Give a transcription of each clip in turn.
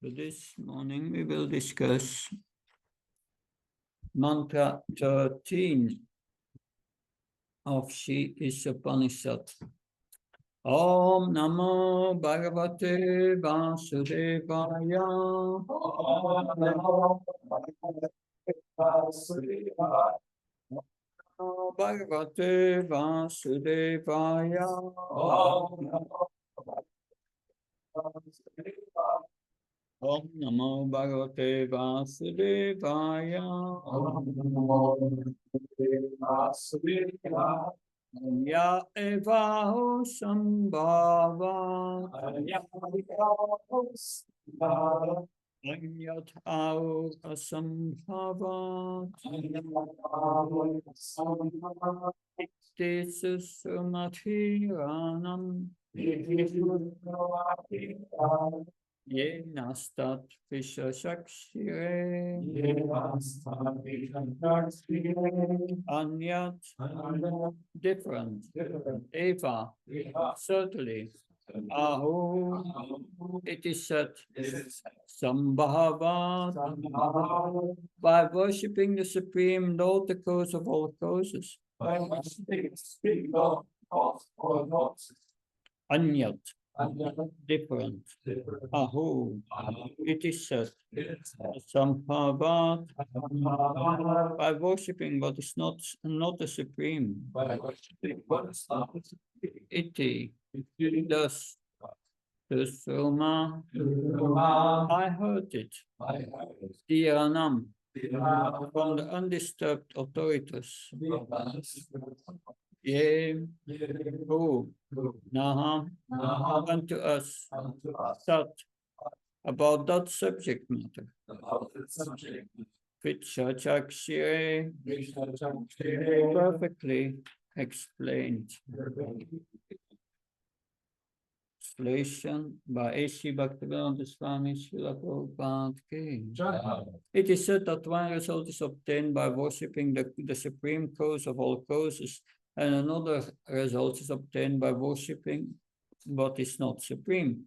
So this morning we will discuss mantra 13 of Sri Isopanisad. Om Namo Bhagavate Vasudevaya. Om Namo Bhagavate Vasudevaya. Om Namo Bhagavate Vasudevaya. Ya evaho sambhava. Anyat ao asambhava. Tesus sumathiranam. Ye nastat vishashakshire. Anyat, different. Eva, certainly. Aho, it is said. Sambhava, by worshipping the Supreme Lord, the cause of all causes. Anyat, different. Aho, it is said. Sambhava, by worshipping what is not the Supreme. Iti, thus, the Soma, I heard it. Dhiranam, from the undisturbed authorities. Ye, who, Naha, unto us, Sat, about that subject matter. Vichachakshire, perfectly explained. Translation by A.C. Bhakti Swami Srila Prabhupada Ki. It is said that one result is obtained by worshipping the supreme cause of all causes, and another result is obtained by worshipping what is not supreme.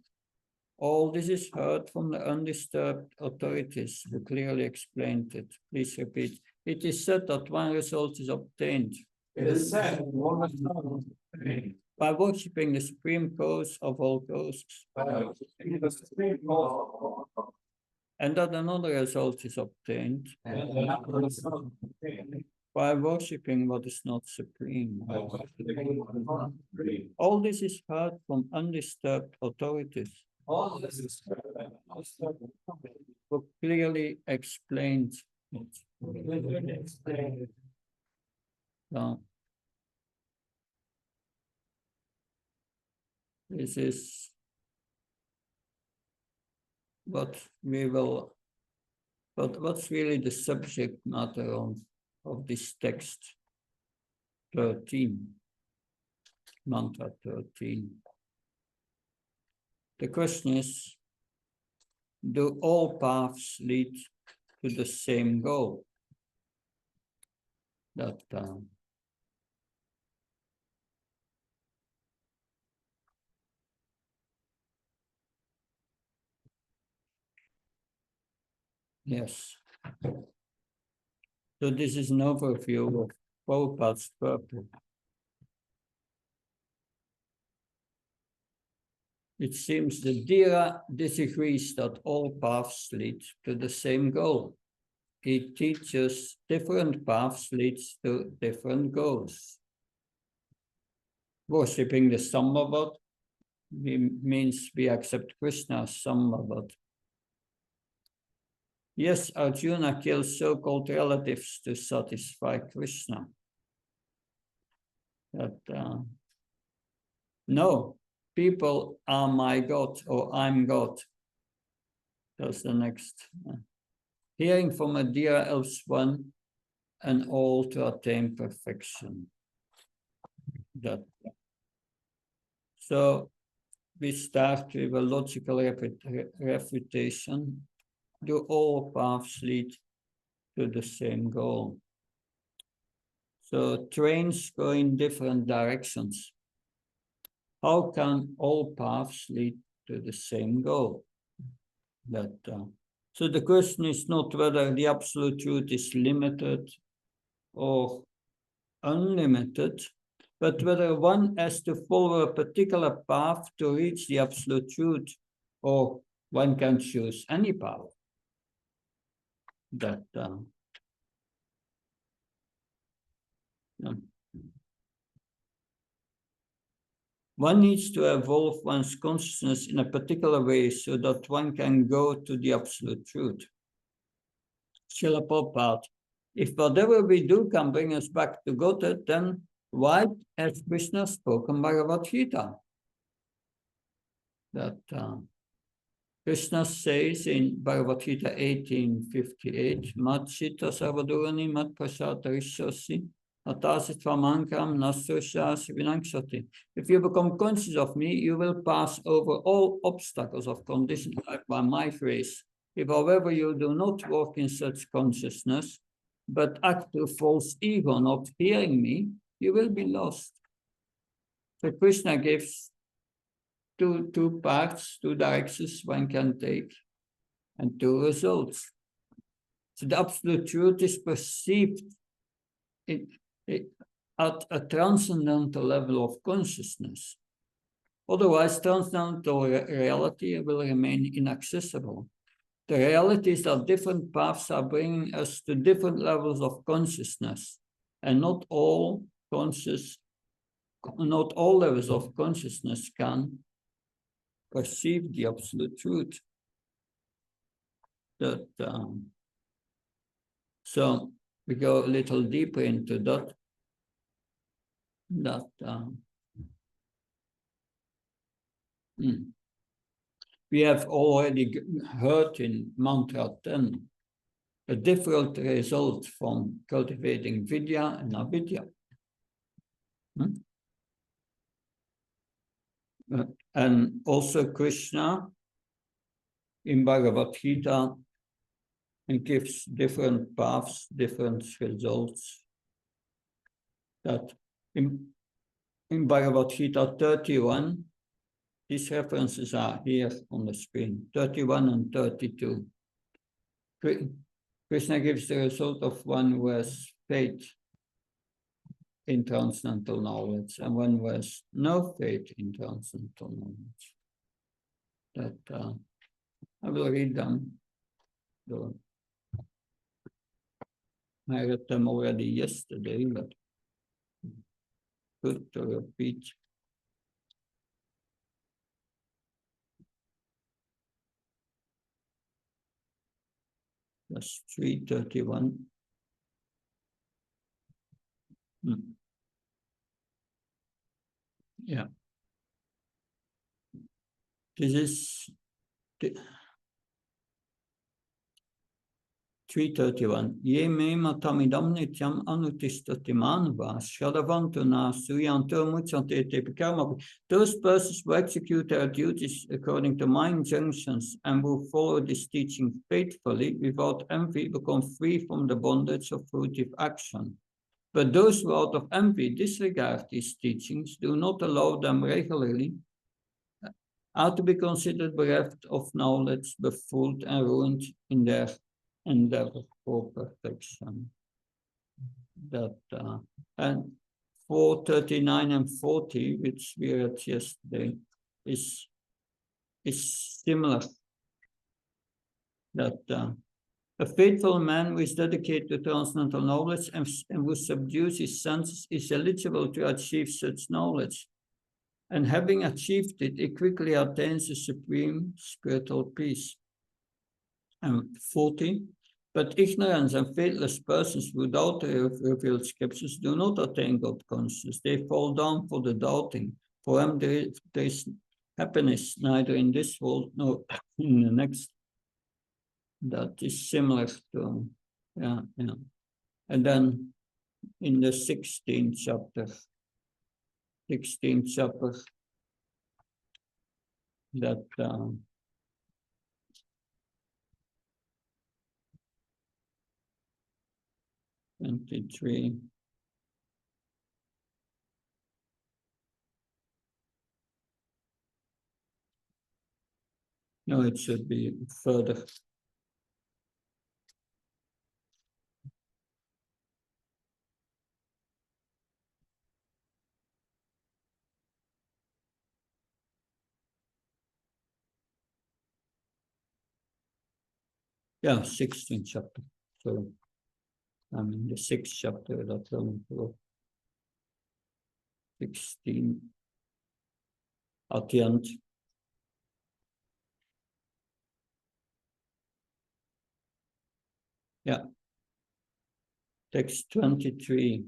All this is heard from the undisturbed authorities who clearly explained it. Please repeat. It is said that one result is obtained. It is said one result is obtained by worshipping the supreme cause of all causes. And that another result is obtained by worshipping what is not supreme. All this is heard from undisturbed authorities who clearly explained it. So, this is what we will, but what's really the subject matter of this text 13, mantra 13. The question is, do all paths lead to the same goal? That yes. So this is an overview of Prabhupada's purpose. It seems that Dhira disagrees that all paths lead to the same goal. He teaches different paths leads to different goals. Worshipping the Sambhavat means we accept Krishna as Sambhavat. Yes, Arjuna kills so-called relatives to satisfy Krishna. That no, people are my God, or I'm God. That's the next. Hearing from a Dhira helps one and all to attain perfection. That. So we start with a logical refutation. Do all paths lead to the same goal? So trains go in different directions. How can all paths lead to the same goal? So the question is not whether the absolute truth is limited or unlimited, but whether one has to follow a particular path to reach the absolute truth, or one can choose any path. One needs to evolve one's consciousness in a particular way so that one can go to the absolute truth. Srila Prabhupada, if whatever we do can bring us back to Godhead, then why has Krishna spoken Bhagavad Gita? Krishna says in Bhagavad Gita 18:58, Mat Chitta Sarvadurani Mat Prasad Rishosi Atasitva Mankam Nasoshas Vinakshati. If you become conscious of me, you will pass over all obstacles of conditioned life by my grace. If, however, you do not walk in such consciousness, but act to false ego, not hearing me, you will be lost. So Krishna gives two paths, two directions one can take, and two results. So the absolute truth is perceived at a transcendental level of consciousness. Otherwise, transcendental reality will remain inaccessible. The reality is that different paths are bringing us to different levels of consciousness, and not all levels of consciousness can perceive the absolute truth. So we go a little deeper into that. We have already heard in Mantra 10 a different result from cultivating Vidya and Avidya. And also Krishna in Bhagavad Gita and gives different paths, different results. That in Bhagavad Gita 31, these references are here on the screen, 31 and 32. Krishna gives the result of one who has faith in transcendental knowledge and one who has no faith in transcendental knowledge. I will read them. I read them already yesterday, but good to repeat. That's 331. Yeah. This is 331. Ye me matamidam nityam anutistati manva shadavantu na suyanto muchante te pikama. Those persons who execute their duties according to my injunctions and who follow this teaching faithfully without envy become free from the bondage of fruitive action. But those who out of envy disregard these teachings, do not allow them regularly, are to be considered bereft of knowledge, befooled and ruined in their endeavor for perfection. And 439 and 40, which we read yesterday, is similar. A faithful man who is dedicated to transcendental knowledge and who subdues his senses is eligible to achieve such knowledge. And having achieved it, he quickly attains the supreme spiritual peace. And 40, but ignorance and faithless persons who doubt the revealed scriptures do not attain God consciousness. They fall down for the doubting. For them there is happiness neither in this world nor in the next. That is similar to, And then in the 16th chapter, that 23. No, it should be further. Yeah, 16th chapter. So I'm in the 6th chapter that will 16 at the end. Yeah. Text 23.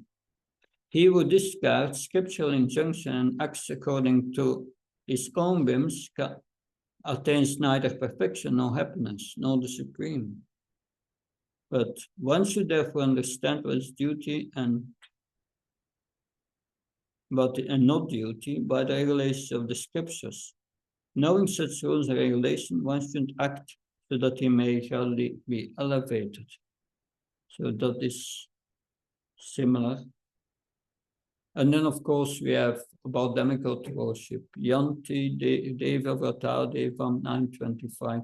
He who discards scriptural injunction and acts according to his own whims attains neither perfection nor happiness, nor the supreme. But one should therefore understand what is duty and not duty by the regulations of the scriptures. Knowing such rules and regulations, one should act so that he may surely be elevated. So that is similar. And then, of course, we have about demigod worship. Yanti Deva Vrata Devam 925.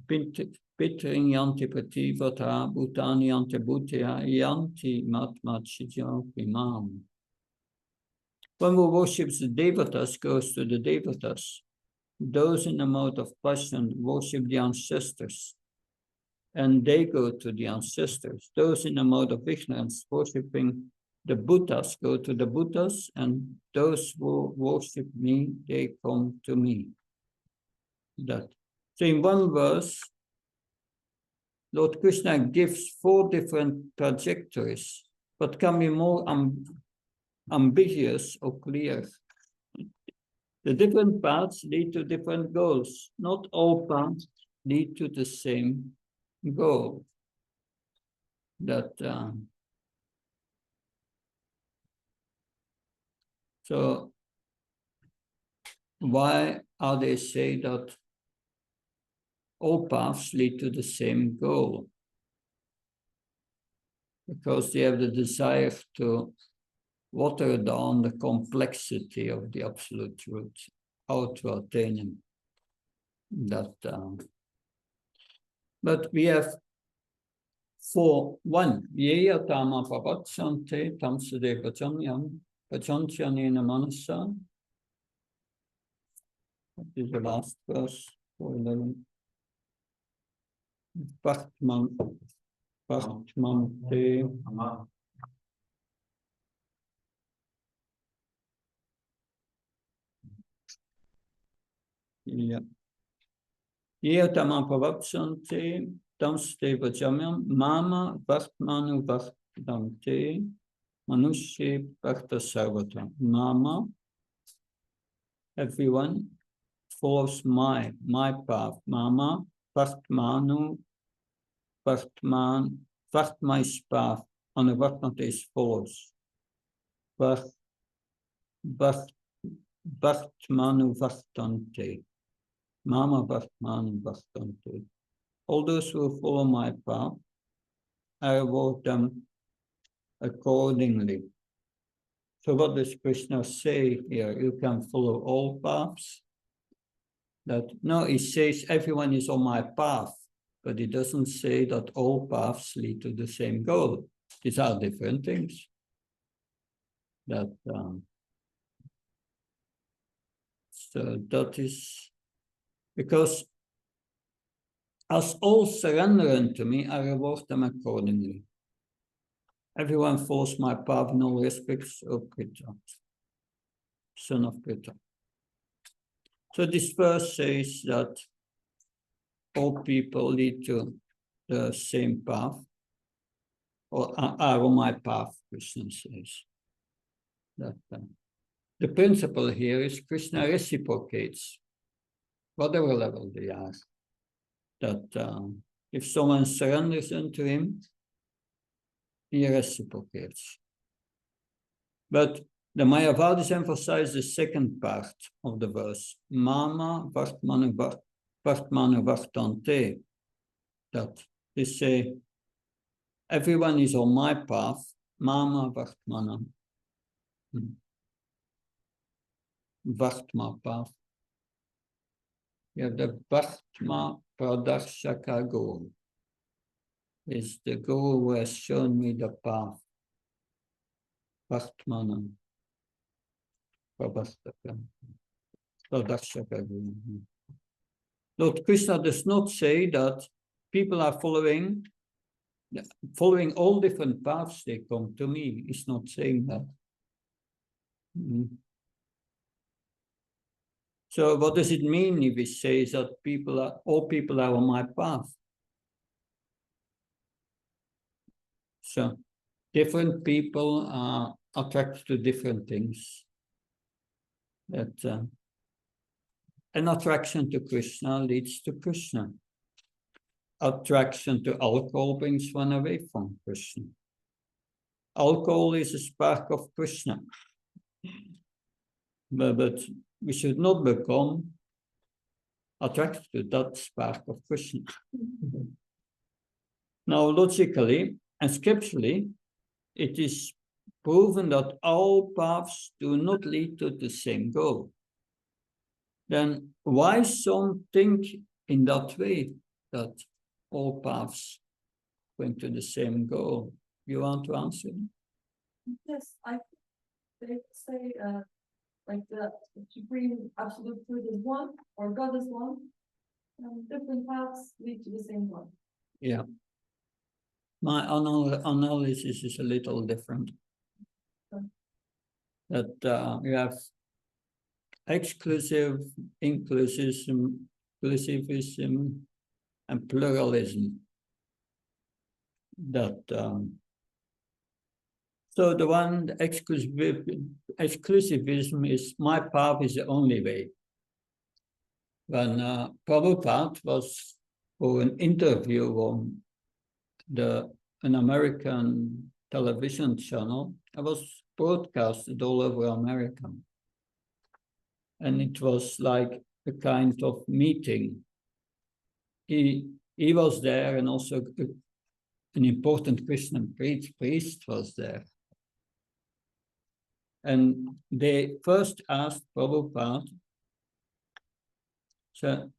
Pitring Yanti Prati Vrata Bhutani Yanti Bhutia Yanti Matmat Shijam Imam. One who worships the Devatas goes to the Devatas. Those in the mode of passion worship the ancestors, and they go to the ancestors. Those in the mode of ignorance worshipping the Buddhas go to the Buddhas, and those who worship me, they come to me. That. So in one verse, Lord Krishna gives 4 different trajectories, but can be more ambiguous or clear. The different paths lead to different goals. Not all paths lead to the same goal. So why are they say that all paths lead to the same goal? Because they have the desire to water down the complexity of the absolute truth, how to attain him. But we have for one, Yeya Tama Pavatsante Tamsade Pachanyam Pachanchyanena Manasa. That is the last verse, 411. Bhaktmante. Yeah. Yeya Tama Pavatsante Tamsade Pachamyam Mama Bhaktmanu Bhaktante Manushe Bhakta Sarvata. Mama, everyone follows my path. Mama Bhaktmanu Bhaktman Bhaktma is path. Anuvakmante is follows. Bhaktmanu Bhaktante. Mama Bhaktmanu Bhaktante. All those who follow my path, I reward them accordingly. So what does Krishna say here? You can follow all paths. No, he says everyone is on my path, but he doesn't say that all paths lead to the same goal. These are different things. So that is because as all surrender unto me, I reward them accordingly. Everyone follows my path in all respects of Pritha, son of Pritha. So this verse says that all people lead to the same path, or are on my path, Krishna says. The principle here is Krishna reciprocates, whatever level they are. If someone surrenders unto him, he reciprocates. But the Mayavadis emphasize the second part of the verse, Mama Vartmanu Vartante, that they say, everyone is on my path, Mama Vartmana, Vartma path. You have the Bhaktma Pradarshaka Guru. Is the Guru who has shown me the path. Bhaktmanam Pradarshaka Guru. Lord Krishna does not say that people are following all different paths, they come to me. He's not saying that. So what does it mean if he says that all people are on my path? So different people are attracted to different things. That an attraction to Krishna leads to Krishna. Attraction to alcohol brings one away from Krishna. Alcohol is a spark of Krishna. But we should not become attracted to that spark of Krishna. Now, logically and scripturally, it is proven that all paths do not lead to the same goal. Then why some think in that way, that all paths going to the same goal? You want to answer? Yes, they say like the supreme absolute truth is one, or God is one, and different paths lead to the same one. Yeah. My analysis is a little different. That you have exclusive, inclusivism, and pluralism. That so the one, the exclusivism is my path is the only way. When Prabhupada was for an interview on an American television channel, it was broadcasted all over America. And it was like a kind of meeting. He was there, and also an important Christian priest was there. And they first asked Prabhupada, so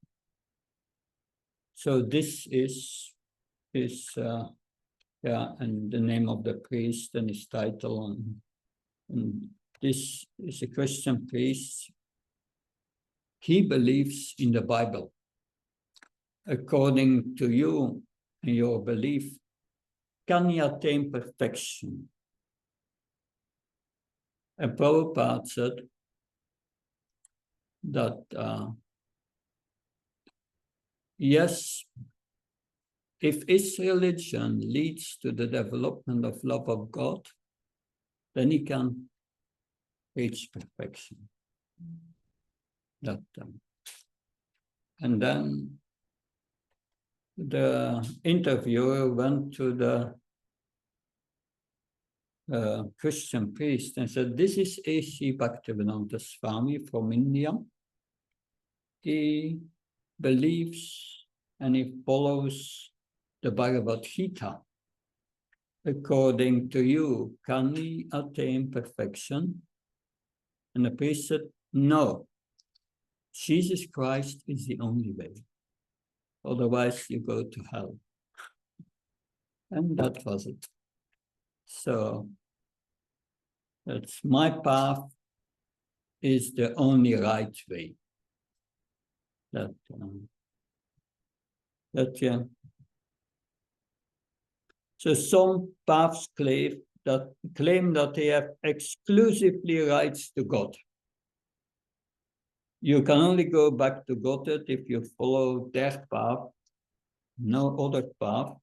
this is and the name of the priest and his title, and this is a Christian priest. He believes in the Bible. According to you and your belief, can he attain perfection? And Prabhupada said that yes, if his religion leads to the development of love of God, then he can reach perfection. And then the interviewer went to the Christian priest and said, this is A.C. Bhaktivedanta Swami from India. He believes and he follows the Bhagavad Gita. According to you, can he attain perfection? And the priest said, no. Jesus Christ is the only way. Otherwise, you go to hell. And that was it. So, that's my path is the only right way. Yeah. So some paths claim that they have exclusively rights to God. You can only go back to Godhead if you follow their path, no other path.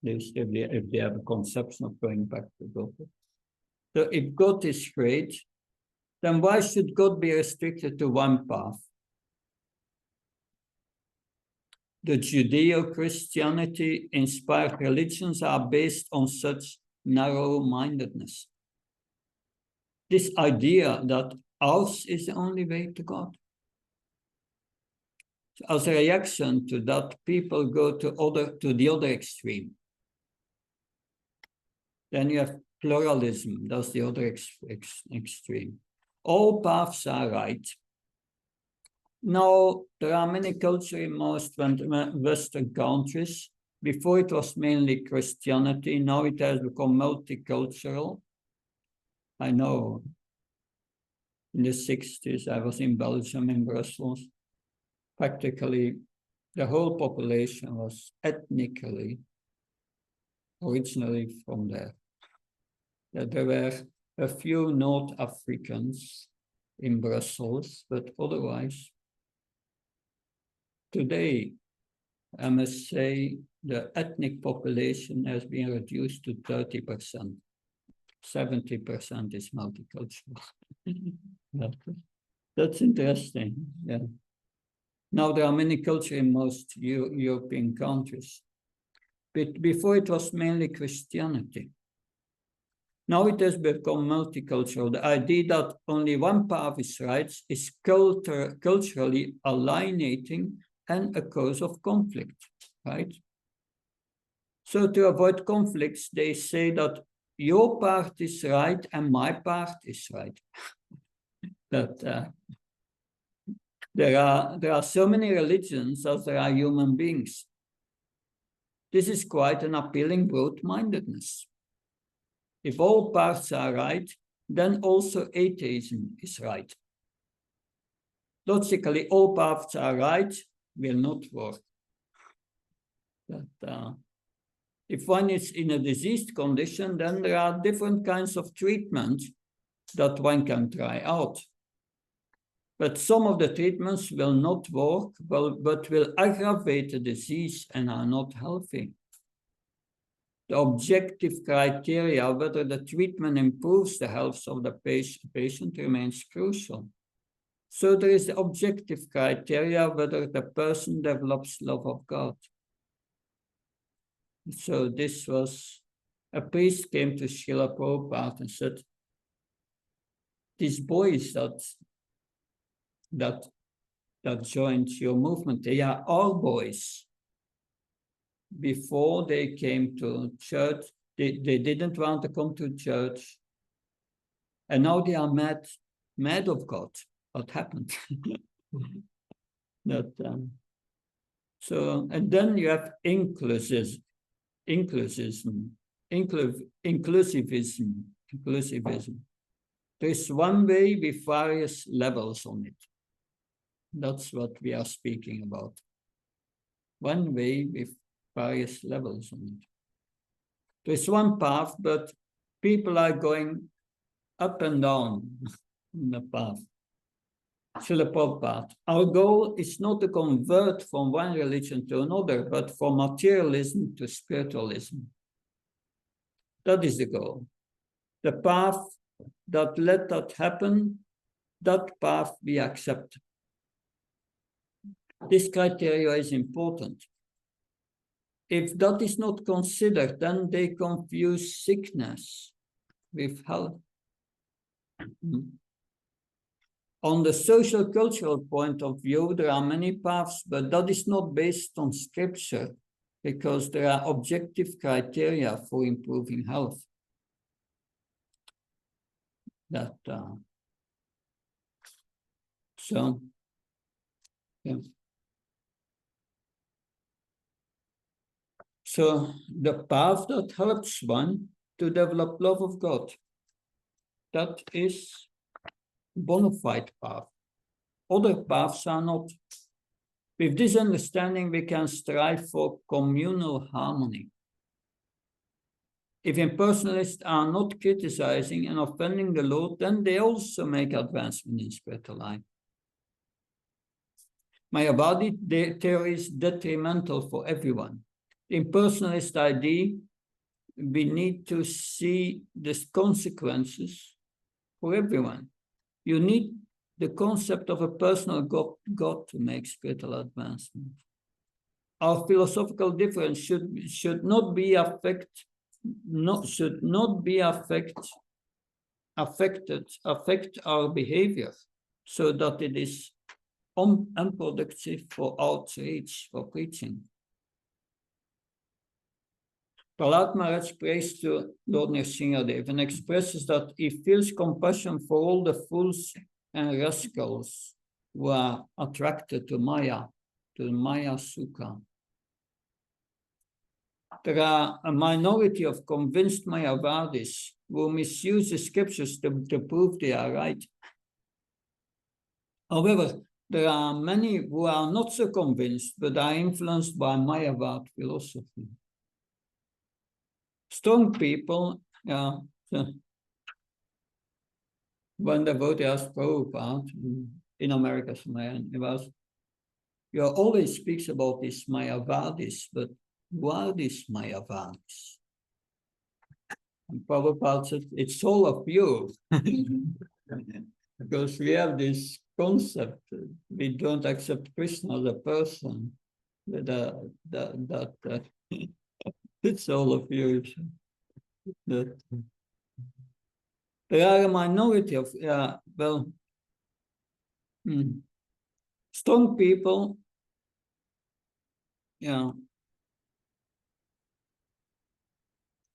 If they have a conception of going back to Godhead. So if God is great, then why should God be restricted to one path? The Judeo-Christianity inspired religions are based on such narrow-mindedness. This idea that ours is the only way to God. So as a reaction to that, people go to the other extreme. Then you have pluralism, that's the other extreme. All paths are right. Now, there are many cultures in most Western countries. Before it was mainly Christianity, now it has become multicultural. I know in the 60s, I was in Belgium, in Brussels. Practically, the whole population was ethnically, originally from there. There were a few North Africans in Brussels, but otherwise, today, I must say the ethnic population has been reduced to 30%. 70% is multicultural. That's interesting. Yeah. Now there are many cultures in most European countries. But before it was mainly Christianity. Now it has become multicultural. The idea that only one path is right is culturally alienating and a cause of conflict, right? So to avoid conflicts, they say that your part is right and my part is right. That there are so many religions as there are human beings. This is quite an appealing broad-mindedness. If all parts are right, then also atheism is right. Logically, all paths are right will not work. That, if one is in a diseased condition, then there are different kinds of treatment that one can try out. But some of the treatments will not work, but will aggravate the disease and are not healthy. The objective criteria whether the treatment improves the health of the patient remains crucial. So there is the objective criteria whether the person develops love of God. So this was, a priest came to Srila Prabhupada and said, these boys that joined your movement, they are all boys. Before they came to church, they didn't want to come to church. And now they are mad of God. What happened? So, and then you have inclusivism. There's one way with various levels on it. That's what we are speaking about. One way with various levels on it. There's one path, but people are going up and down in the path. Srila Prabhupada, our goal is not to convert from one religion to another, but from materialism to spiritualism. That is the goal. The path that let that happen, that path we accept. This criteria is important. If that is not considered, then they confuse sickness with health. On the social cultural point of view, there are many paths, but that is not based on scripture because there are objective criteria for improving health. So, yeah. So the path that helps one to develop love of God, that is bona fide path. Other paths are not. With this understanding, we can strive for communal harmony. If impersonalists are not criticizing and offending the Lord, then they also make advancement in spiritual life. Mayavadi theory is detrimental for everyone. In personalist idea, we need to see the consequences for everyone. You need the concept of a personal God to make spiritual advancement. Our philosophical difference should not affect our behavior so that it is unproductive for outreach, for preaching. Prahlad Maharaj prays to Lord Nrsimhadev and expresses that he feels compassion for all the fools and rascals who are attracted to Maya, to Maya Sukha. There are a minority of convinced Mayavadis who misuse the scriptures to prove they are right. However, there are many who are not so convinced, but are influenced by Mayavad philosophy. Strong people, when the devotee asked Prabhupada in America, it was, you always speaks about these Mayavadis, but who are these Mayavadis? And Prabhupada said, it's all of you. Because we have this concept, we don't accept Krishna as a person, that it's all of you. That there are a minority of, strong people,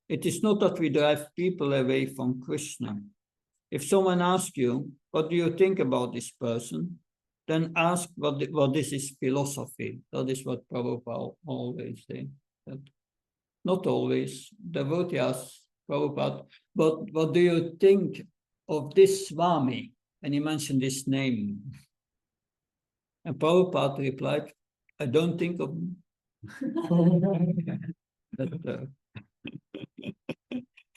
it is not that we drive people away from Krishna. If someone asks you, what do you think about this person? Then ask what is his philosophy. That is what Prabhupada always says. Not always. Devotee asks Prabhupada, but what do you think of this Swami? And he mentioned his name. And Prabhupada replied, I don't think of him. But,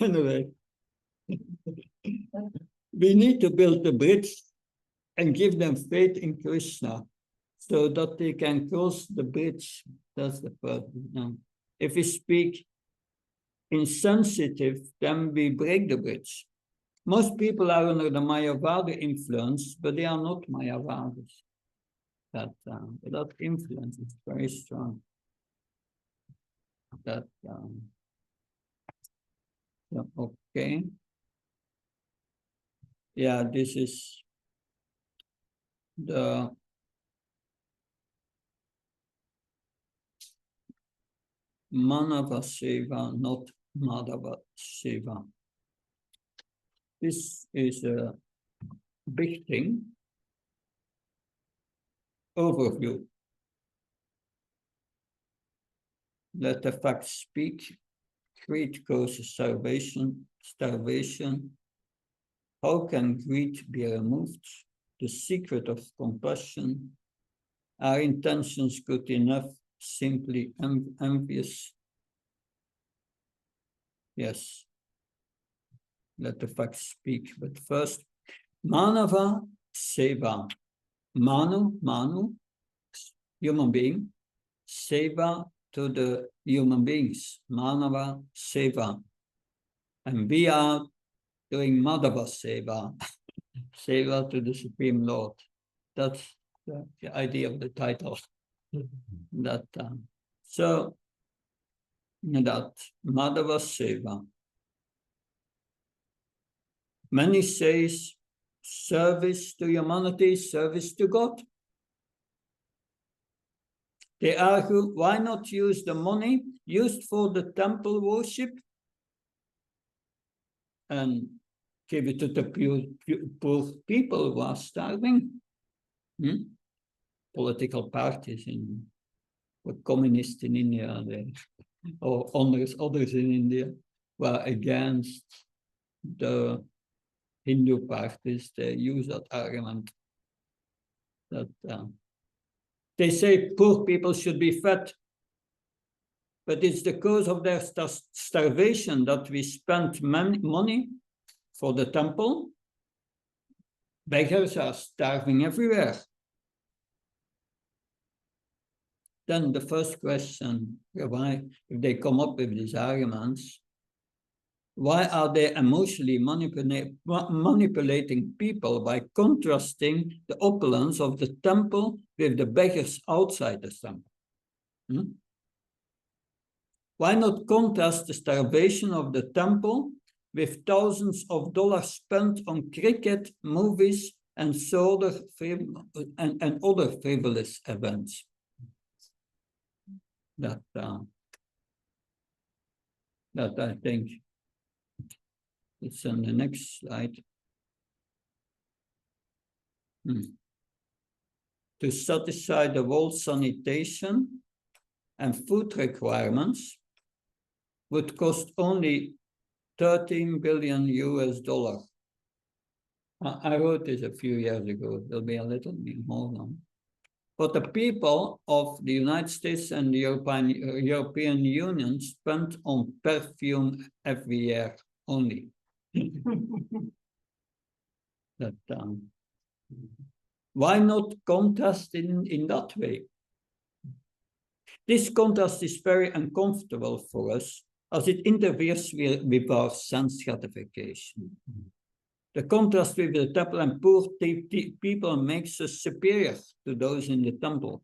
anyway, we need to build a bridge and give them faith in Krishna so that they can cross the bridge. That's the problem. If we speak insensitive, then we break the bridge. Most people are under the Mayavada influence, but they are not Mayavadis. That influence is very strong. Okay. Yeah, this is the Manava Seva, not Madhava Seva. This is a big thing. Overview. Let the facts speak. Greed causes starvation. How can greed be removed? The secret of compassion. Are intentions good enough? Simply envious? Yes. Let the facts speak. But first, Manava Seva. Manu, human being. Seva to the human beings. Manava Seva. And we are doing Madhava Seva. Seva to the Supreme Lord. That's the idea of the title. So that Madhava Seva. Many says service to humanity, service to God. They argue, why not use the money used for the temple worship and give it to the poor people who are starving? Political parties or communists in India, or others in India were against the Hindu parties. They use that argument that they say poor people should be fed, but it's the cause of their starvation that we spent money for the temple. Beggars are starving everywhere. Then the first question, why, if they come up with these arguments, why are they emotionally manipulating people by contrasting the opulence of the temple with the beggars outside the temple? Why not contrast the starvation of the temple with thousands of dollars spent on cricket, movies, and other frivolous events? That I think it's on the next slide. to satisfy the world's sanitation and food requirements would cost only 13 billion US dollars. I wrote this a few years ago. It will be a little bit more now. But the people of the United States and the European Union spend on perfume every year only. That, why not contrast in that way? This contrast is very uncomfortable for us as it interferes with our sense gratification. The contrast with the temple and poor people makes us superior to those in the temple.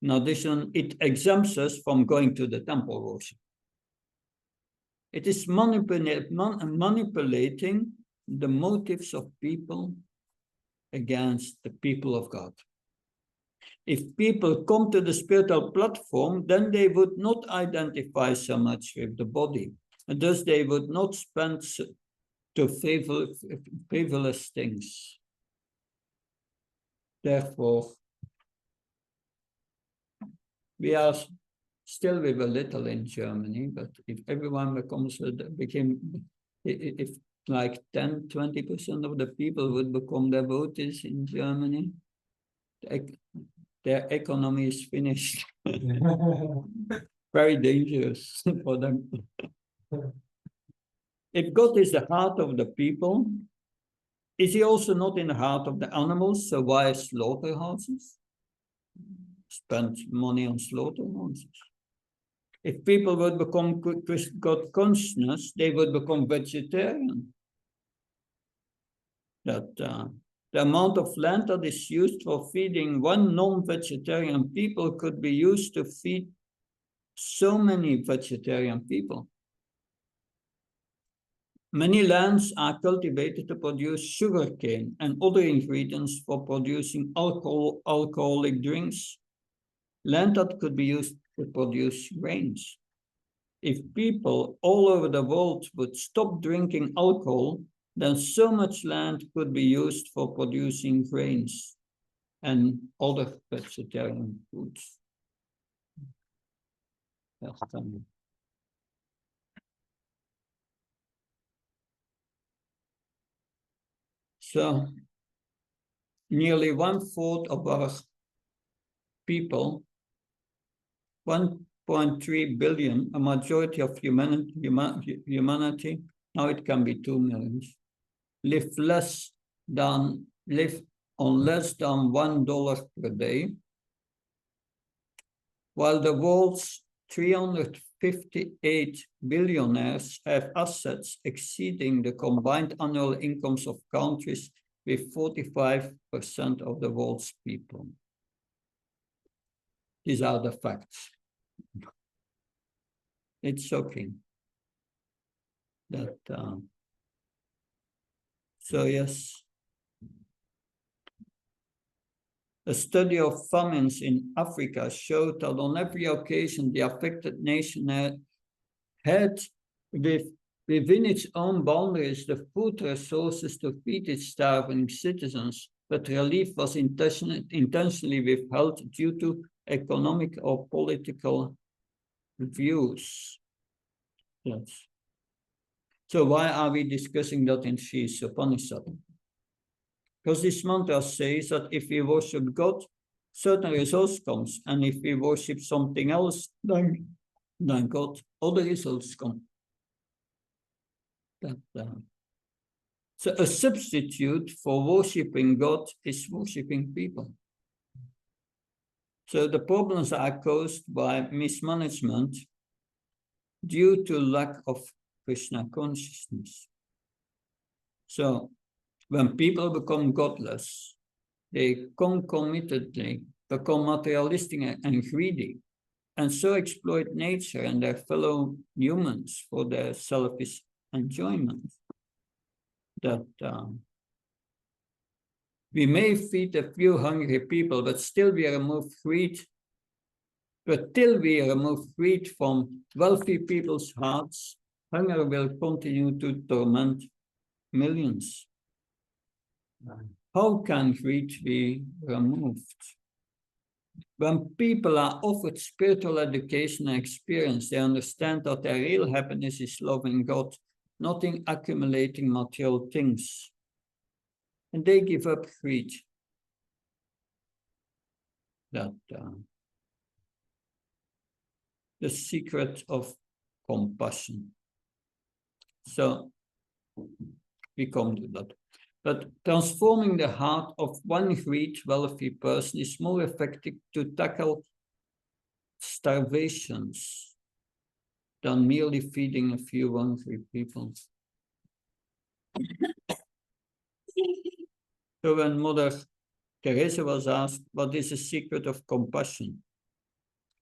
In addition, it exempts us from going to the temple worship. It is manipulating the motives of people against the people of God. If people come to the spiritual platform, then they would not identify so much with the body, and thus they would not spend to frivolous things. Therefore, we are still with a little in Germany, but if everyone if like 10–20% of the people would become devotees in Germany, their economy is finished. Very dangerous for them. If God is the heart of the people, is he also not in the heart of the animals? So why slaughterhouses? Spend money on slaughterhouses. If people would become God conscious, they would become vegetarian. That the amount of land that is used for feeding one non-vegetarian people could be used to feed so many vegetarian people. Many lands are cultivated to produce sugarcane and other ingredients for producing alcoholic drinks. Land that could be used to produce grains. If people all over the world would stop drinking alcohol, then so much land could be used for producing grains and other vegetarian foods. So, nearly 1/4 of our people, 1.3 billion, a majority of humanity, now it can be 2 million, live on less than $1 per day, while the world's 358 billionaires have assets exceeding the combined annual incomes of countries with 45% of the world's people. These are the facts. It's shocking that, so yes. A study of famines in Africa showed that on every occasion the affected nation had within its own boundaries the food resources to feed its starving citizens, but relief was intentionally withheld due to economic or political views. Yes. So why are we discussing that in Isopanisad? Because this mantra says that if we worship God, certain results comes, and if we worship something else than God, other results come. So a substitute for worshiping God is worshiping people. So the problems are caused by mismanagement due to lack of Krishna consciousness. So when people become godless, they concomitantly become materialistic and greedy, and so exploit nature and their fellow humans for their selfish enjoyment. That we may feed a few hungry people, but still we remove greed. But till we remove greed from wealthy people's hearts, hunger will continue to torment millions. How can greed be removed? When people are offered spiritual education and experience, they understand that their real happiness is loving God, not in accumulating material things. And they give up greed. That the secret of compassion. So we come to that. But transforming the heart of one great, wealthy person is more effective to tackle starvations than merely feeding a few hungry people. So when Mother Teresa was asked, what is the secret of compassion?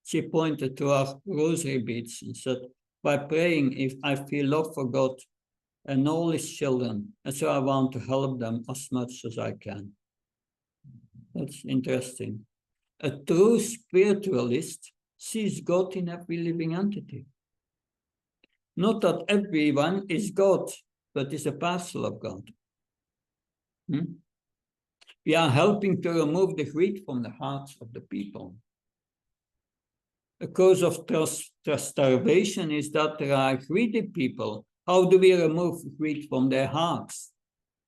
She pointed to our rosary beads and said, by praying, if I feel love for God and all his children, and so I want to help them as much as I can. That's interesting. A true spiritualist sees God in every living entity. Not that everyone is God, but is a parcel of God. We are helping to remove the greed from the hearts of the people. The cause of starvation is that there are greedy people. How do we remove greed from their hearts?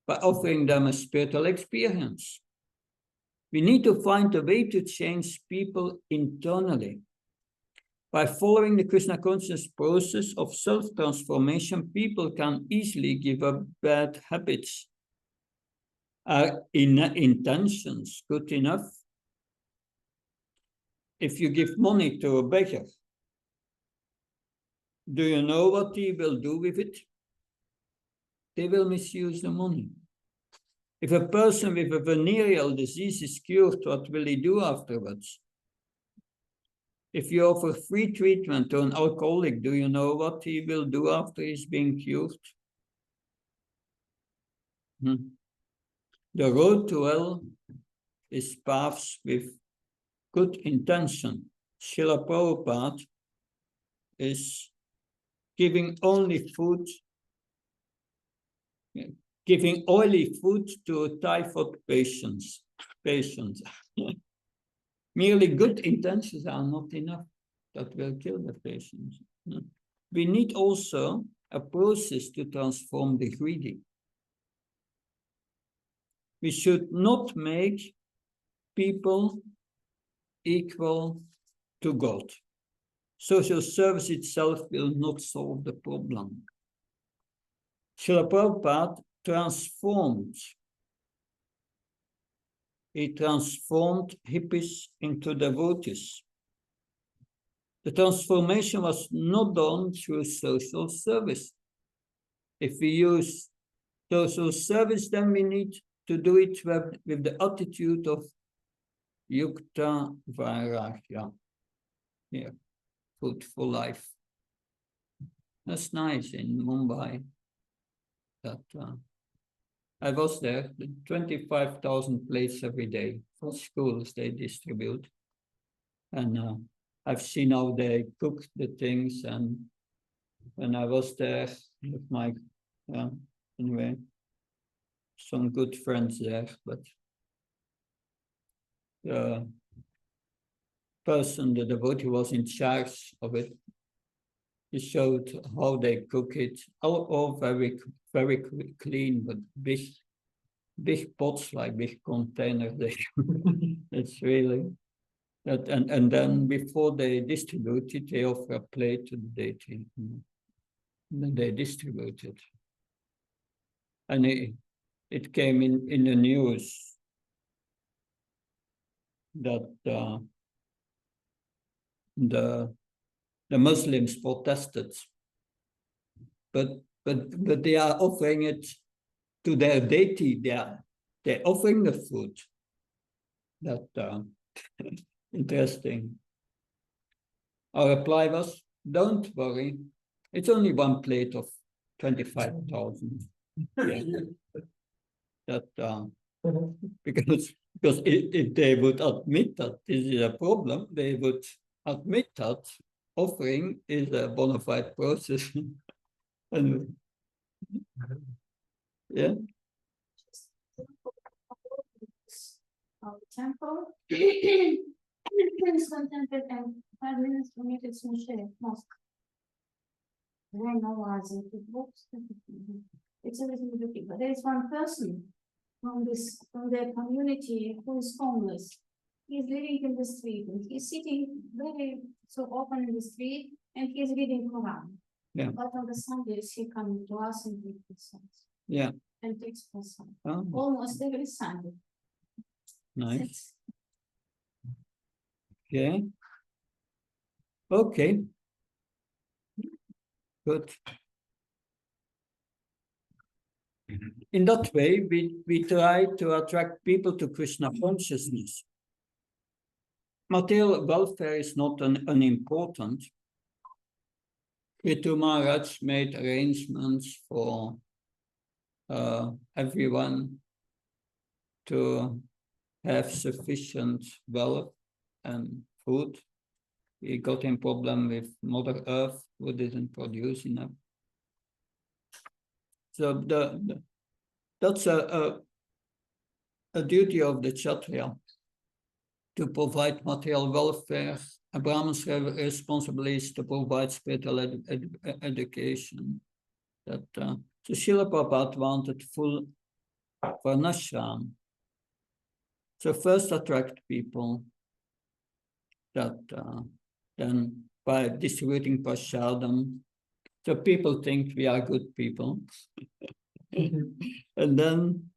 By offering them a spiritual experience. We need to find a way to change people internally. By following the Krishna conscious process of self-transformation, people can easily give up bad habits. Are intentions good enough? If you give money to a beggar, do you know what he will do with it? They will misuse the money. If a person with a venereal disease is cured, what will he do afterwards? If you offer free treatment to an alcoholic, do you know what he will do after he's been cured? The road to hell is paths with good intention. Srila Prabhupada is giving only food, giving oily food to typhoid patients. Merely good intentions are not enough. That will kill the patients. We need also a process to transform the greedy. We should not make people equal to God. Social service itself will not solve the problem. Srila Prabhupada transformed. He transformed hippies into devotees. The transformation was not done through social service. If we use social service, then we need to do it with the attitude of Yukta Vairagya. Yeah, food for life. That's nice in Mumbai. That I was there, 25,000 plates every day for schools they distribute. And I've seen how they cook the things, and when I was there with my, anyway, some good friends there, but the person, the devotee was in charge of it. He showed how they cook it, all very, very clean, but big pots, like big containers. It's really that, and then before they distribute it, they offer a plate to the deity. And then they distribute it. And it came in the news that the Muslims protested, but they are offering it to their deity. They're offering the food. That interesting. Our reply was, don't worry, it's only one plate of 25,000. Yeah. That because if they would admit that this is a problem, they would admit that offering is a bona fide process. And yeah. Temple. Please contented and 5 minutes to meet its share mosque. Very normalizing it looks. It's a little bit, but there is one person from their community who is homeless. He's living in the street and he's sitting very so often in the street and he's reading Quran. Yeah. But on the Sundays he comes to us and read the songs. Yeah. And takes Quran. Oh, Almost every Sunday. nice. Okay. Okay. Good. In that way, we try to attract people to Krishna consciousness. Material welfare is not unimportant. Ritu Maharaj made arrangements for everyone to have sufficient wealth and food. He got in problem with Mother Earth, who didn't produce enough. So that's a duty of the Kshatriya to provide material welfare. A Brahman's responsibility is to provide spiritual education. So Srila Prabhupada wanted full varnashram. So first attract people that then by distributing prasadam. So people think we are good people. And then,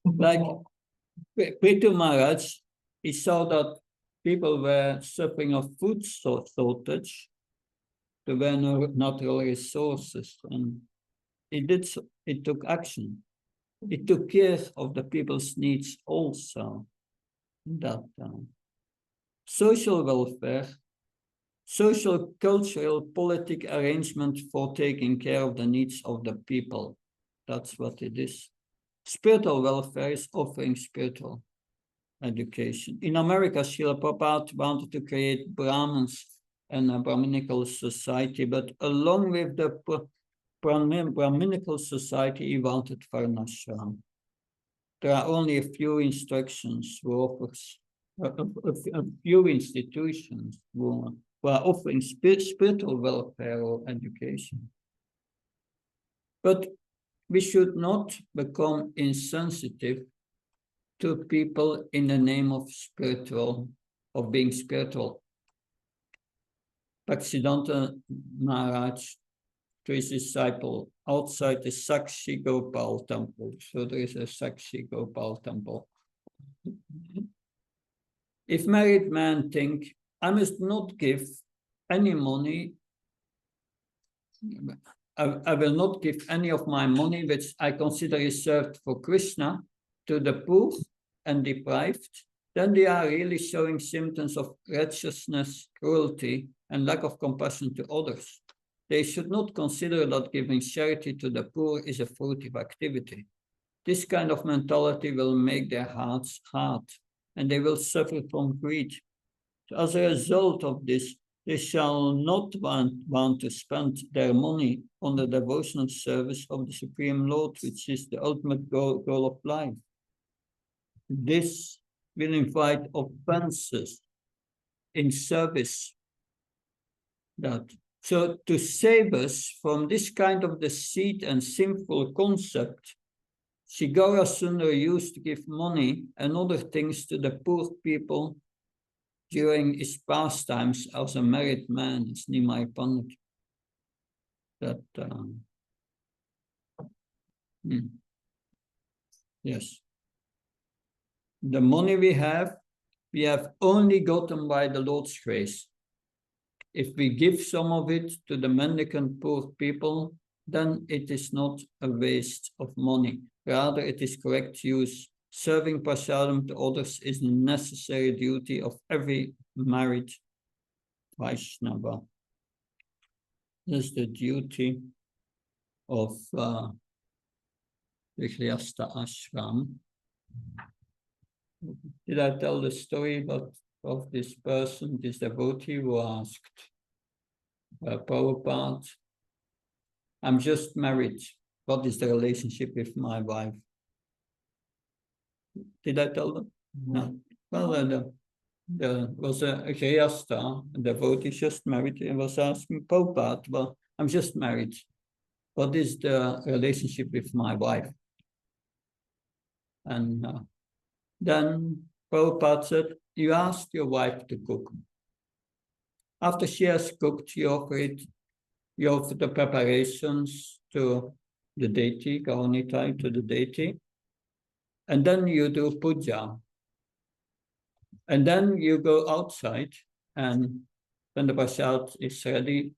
like Prithu Maharaj, he saw that people were suffering of food shortage. There were no natural resources, and he took action. He took care of the people's needs also. That social welfare, social, cultural, politic arrangement for taking care of the needs of the people. That's what it is. Spiritual welfare is offering spiritual education. In America, Srila Prabhupada wanted to create Brahmins and a Brahminical society, but along with the Brahminical society, he wanted varnashram. There are only a few instructions who offers, a few institutions who are offering spiritual welfare or education. But we should not become insensitive to people in the name of being spiritual. Bhaktisiddhanta Maharaj, to his disciple, outside the Sakshi Gopal temple. So there is a Sakshi Gopal temple. If married men think, I must not give any money, I will not give any of my money, which I consider reserved for Krishna, to the poor and deprived, then they are really showing symptoms of wretchedness, cruelty, and lack of compassion to others. They should not consider that giving charity to the poor is a fruitive activity. This kind of mentality will make their hearts hard, and they will suffer from greed. So as a result of this, they shall not want to spend their money on the devotional service of the Supreme Lord, which is the ultimate goal of life. This will invite offenses in service. So to save us from this kind of deceit and sinful concept, Sri Gaura Sundar used to give money and other things to the poor people during his pastimes as a married man, as Nimai Pandit. Yes. The money we have only gotten by the Lord's grace. If we give some of it to the mendicant poor people, then it is not a waste of money. Rather, it is correct use. Serving prasadam to others is a necessary duty of every married Vaishnava. This is the duty of the Grihastha ashram. Did I tell the story of this person, this devotee who asked Prabhupada, I'm just married. What is the relationship with my wife? Did I tell them? No. Well, there was a Greyasta, a devotee just married, and was asking Prabhupada, well, I'm just married. What is the relationship with my wife? And then Prabhupada said, you ask your wife to cook. After she has cooked, you offer the preparations to the deity, Gaunitai, to the deity. And then you do puja. And then you go outside, and when the prasad is ready,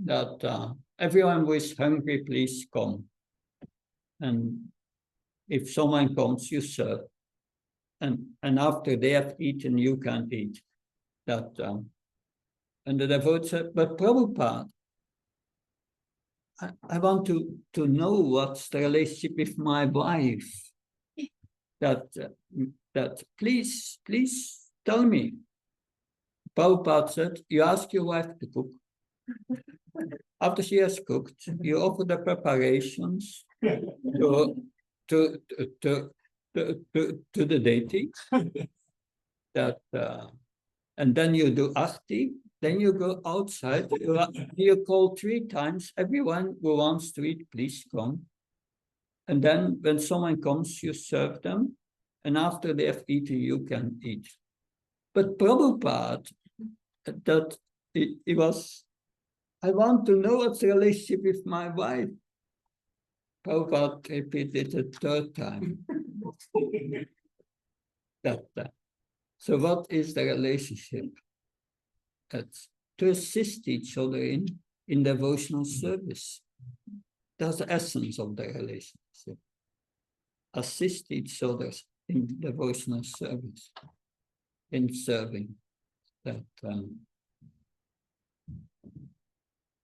that everyone who is hungry, please come. And if someone comes, you serve. And after they have eaten, you can eat. And the devotee said, but Prabhupada, I want to know what's the relationship with my wife. That please tell me. Prabhupada said, you ask your wife to cook. After she has cooked, you offer the preparations to the deity. And then you do arti. Then you go outside. You call 3 times. Everyone who wants to eat, please come. And then when someone comes, you serve them. And after they have eaten, you can eat. But Prabhupada, that it was, I want to know what's the relationship with my wife. Prabhupada repeated a 3rd time. So what is the relationship? That's to assist each other in devotional service. That's the essence of the relationship. Assist each other in devotional service, in serving.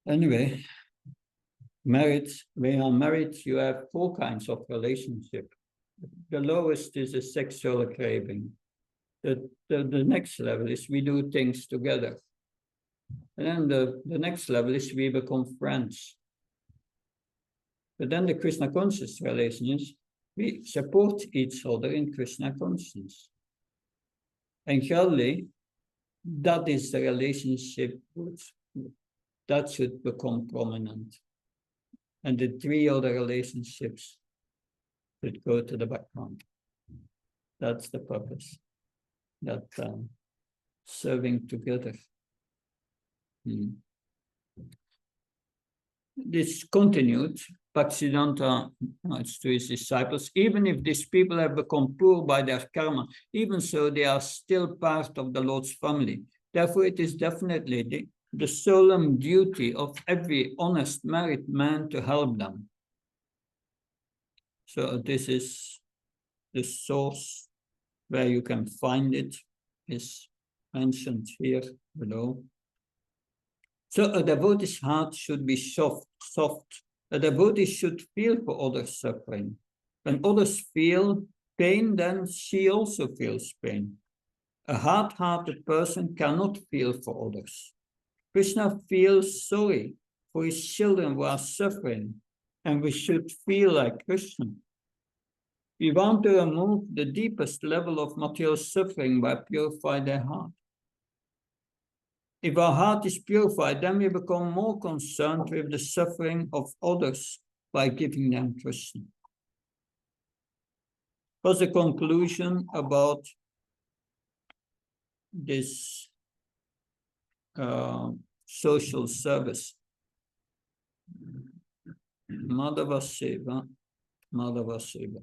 Anyway, marriage, when you're married, you have 4 kinds of relationship. The lowest is a sexual craving. The next level is we do things together. And then the next level is we become friends. But then the Krishna conscious relation is we support each other in Krishna consciousness. And surely that is the relationship that should become prominent. And the 3 other relationships should go to the background. That's the purpose. That serving together. This continued, Bhaktisiddhanta, it's to his disciples, even if these people have become poor by their karma, even so they are still part of the Lord's family. Therefore, it is definitely the solemn duty of every honest married man to help them. So this is the source where you can find it, is mentioned here below. So a devotee's heart should be soft. A devotee should feel for others' suffering. When others feel pain, then she also feels pain. A hard-hearted person cannot feel for others. Krishna feels sorry for his children who are suffering, and we should feel like Krishna. We want to remove the deepest level of material suffering by purifying their heart. If our heart is purified, then we become more concerned with the suffering of others by giving them Krishna. What's the conclusion about this social service? Madhava Seva, Madhava Seva.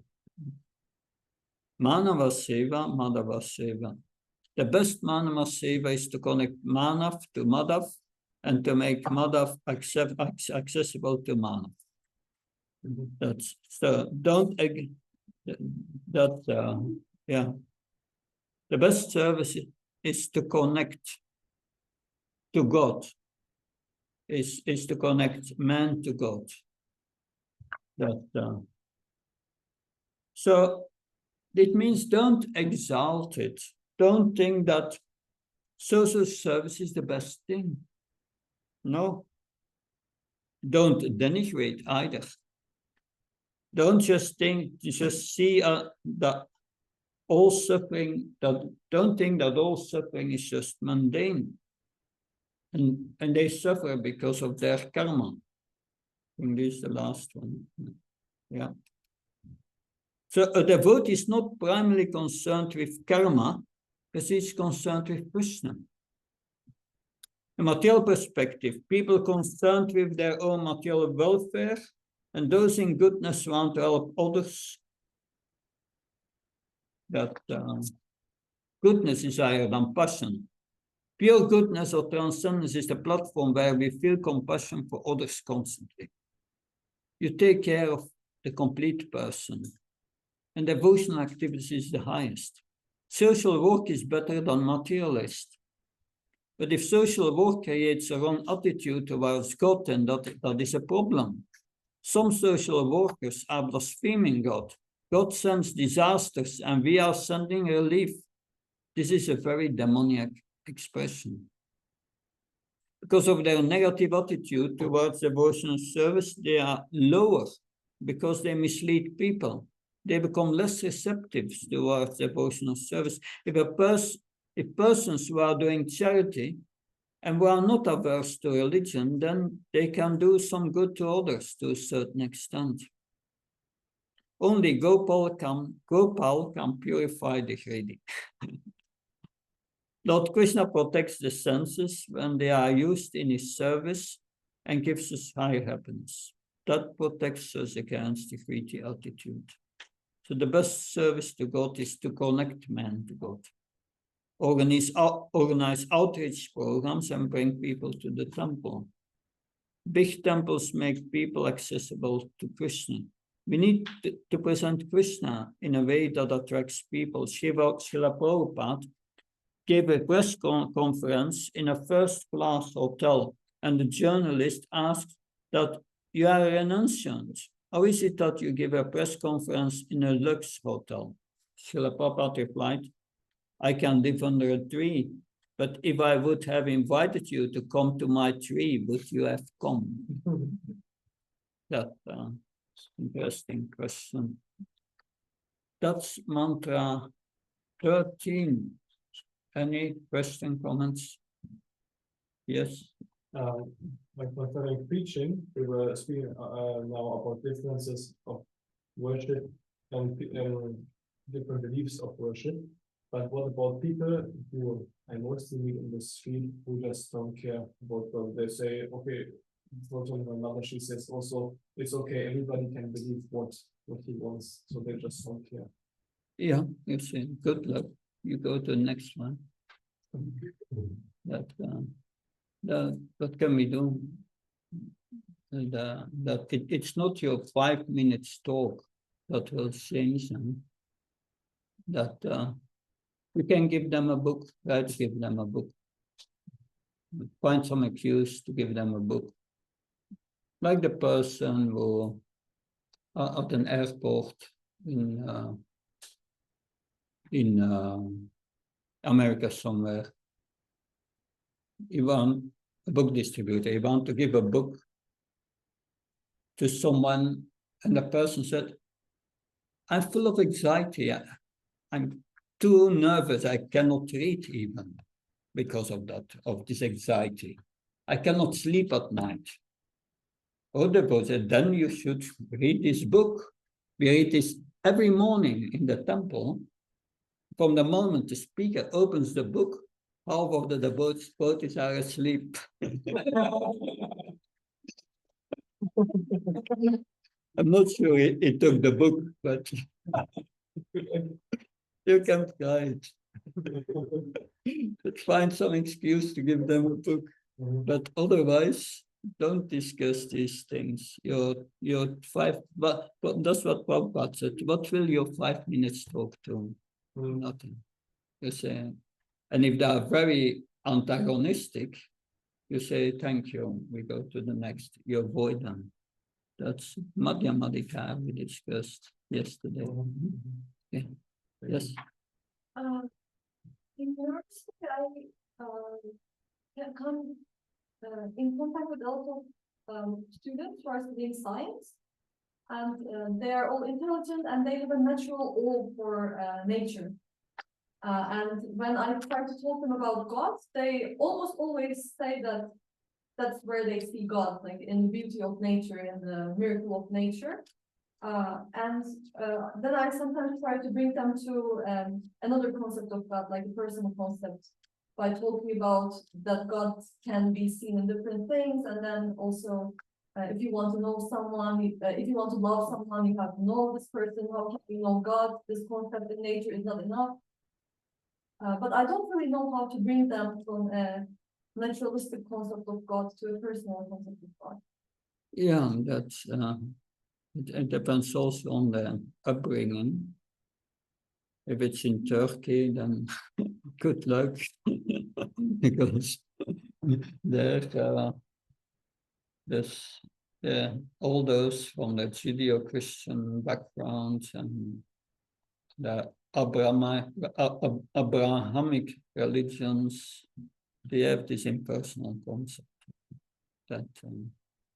Manava Seva, Madhava Seva. The best Manava Seva is to connect Manav to Madhav and to make Madhav accessible to Manav. That's so. Yeah. The best service is to connect to God. Is to connect man to God. So it means don't exalt it. Don't think that social service is the best thing. No. Don't denigrate either. Don't just think, just see that all suffering, don't think that all suffering is just mundane. And they suffer because of their karma. I think this is the last one. Yeah. So a devotee is not primarily concerned with karma, but he's concerned with Krishna. A material perspective, people concerned with their own material welfare and those in goodness want to help others. That goodness is higher than passion. Pure goodness or transcendence is the platform where we feel compassion for others constantly. You take care of the complete person, and devotional activity is the highest. Social work is better than materialist. But if social work creates a wrong attitude towards God, then that is a problem. Some social workers are blaspheming God. God sends disasters and we are sending relief. This is a very demoniac expression. Because of their negative attitude towards devotional service, they are lower because they mislead people. They become less receptive towards devotional service. If persons who are doing charity and who are not averse to religion, then they can do some good to others to a certain extent. Only Gopal can purify the greedy. Lord Krishna protects the senses when they are used in his service and gives us high happiness. That protects us against the greedy attitude. So the best service to God is to connect man to God. Organize outreach programs and bring people to the temple. Big temples make people accessible to Krishna. We need to present Krishna in a way that attracts people. Srila Prabhupada gave a press conference in a first-class hotel, and the journalist asked that, "You are a renunciant. How is it that you give a press conference in a luxe hotel?" Srila Prabhupada replied, "I can live under a tree, but if I would have invited you to come to my tree, would you have come?" That interesting question. That's mantra 13. Any question, comments? Yes. Like when preaching, we were speaking now about differences of worship and different beliefs of worship. But what about people who I mostly meet in the street who just don't care about God? They say, okay, for example, my mother, she says also, it's okay, everybody can believe what he wants, so they just don't care. Yeah, you see, good luck. You go to the next one. What can we do? It's not your 5 minutes talk that will change them. We can give them a book, try to give them a book. Find some excuse to give them a book. Like the person who at an airport in America somewhere. He want a book distributor. He want to give a book to someone, and the person said, "I'm full of anxiety. I'm too nervous. I cannot read even because of this anxiety. I cannot sleep at night." Other people said, "Then you should read this book. We read this every morning in the temple. From the moment the speaker opens the book, half of the devotees are asleep." I'm not sure he took the book, but you can try it. But find some excuse to give them a book. But otherwise, don't discuss these things. But that's what Prabhupada said. What will your 5 minutes talk to? Nothing. You say, and if they are very antagonistic, you say, "Thank you, we go to the next." You avoid them. That's Madhyamadika we discussed yesterday. Yeah. Yes. In university, I can come in contact with a lot of students who are studying science, and they are all intelligent and they have a natural awe for nature. And when I try to talk them about God, they almost always say that that's where they see God, like in the beauty of nature and the miracle of nature. And then I sometimes try to bring them to another concept of God, like a personal concept, by talking about that God can be seen in different things. And then also, if you want to know someone, if you want to love someone, you have to know this person. How can you know God? This concept in nature is not enough. But I don't really know how to bring them from a naturalistic concept of God to a personal concept of God. Yeah, that's it depends also on the upbringing. If it's in Turkey, then good luck, because there's all those from the Judeo-Christian backgrounds and the Abrahamic religions, they have this impersonal concept that,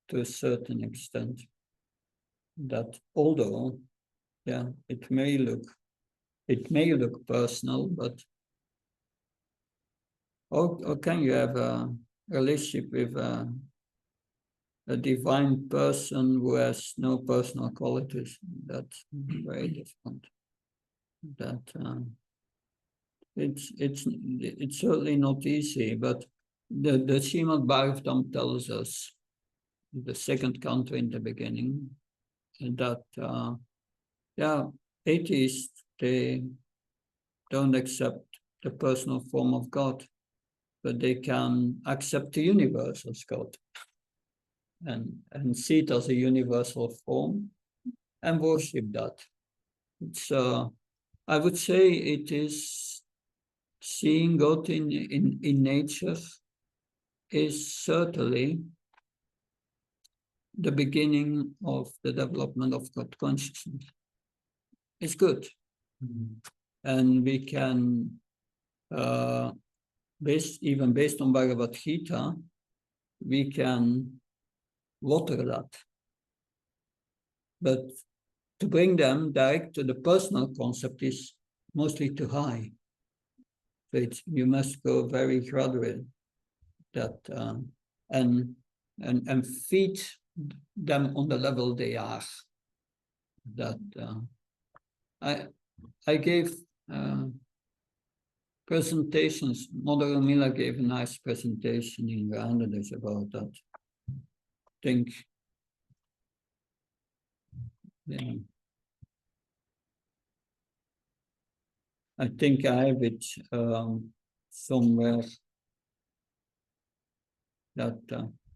to a certain extent, that although, yeah, it may look personal, but how can you have a relationship with a divine person who has no personal qualities? That's very different. That it's certainly not easy, but the Srimad Bhagavatam tells us, the second canto in the beginning, that atheists, they don't accept the personal form of God, but they can accept the universe as God and see it as a universal form and worship that. It's I would say it is seeing God in nature is certainly the beginning of the development of God consciousness. It's good. Mm-hmm. And we can, based on Bhagavad Gita, we can water that. But to bring them direct to the personal concept is mostly too high. So you must go very gradual, that and feed them on the level they are. That I gave presentations. Mother Mila gave a nice presentation in Bangladesh about that. I think I have it somewhere. That,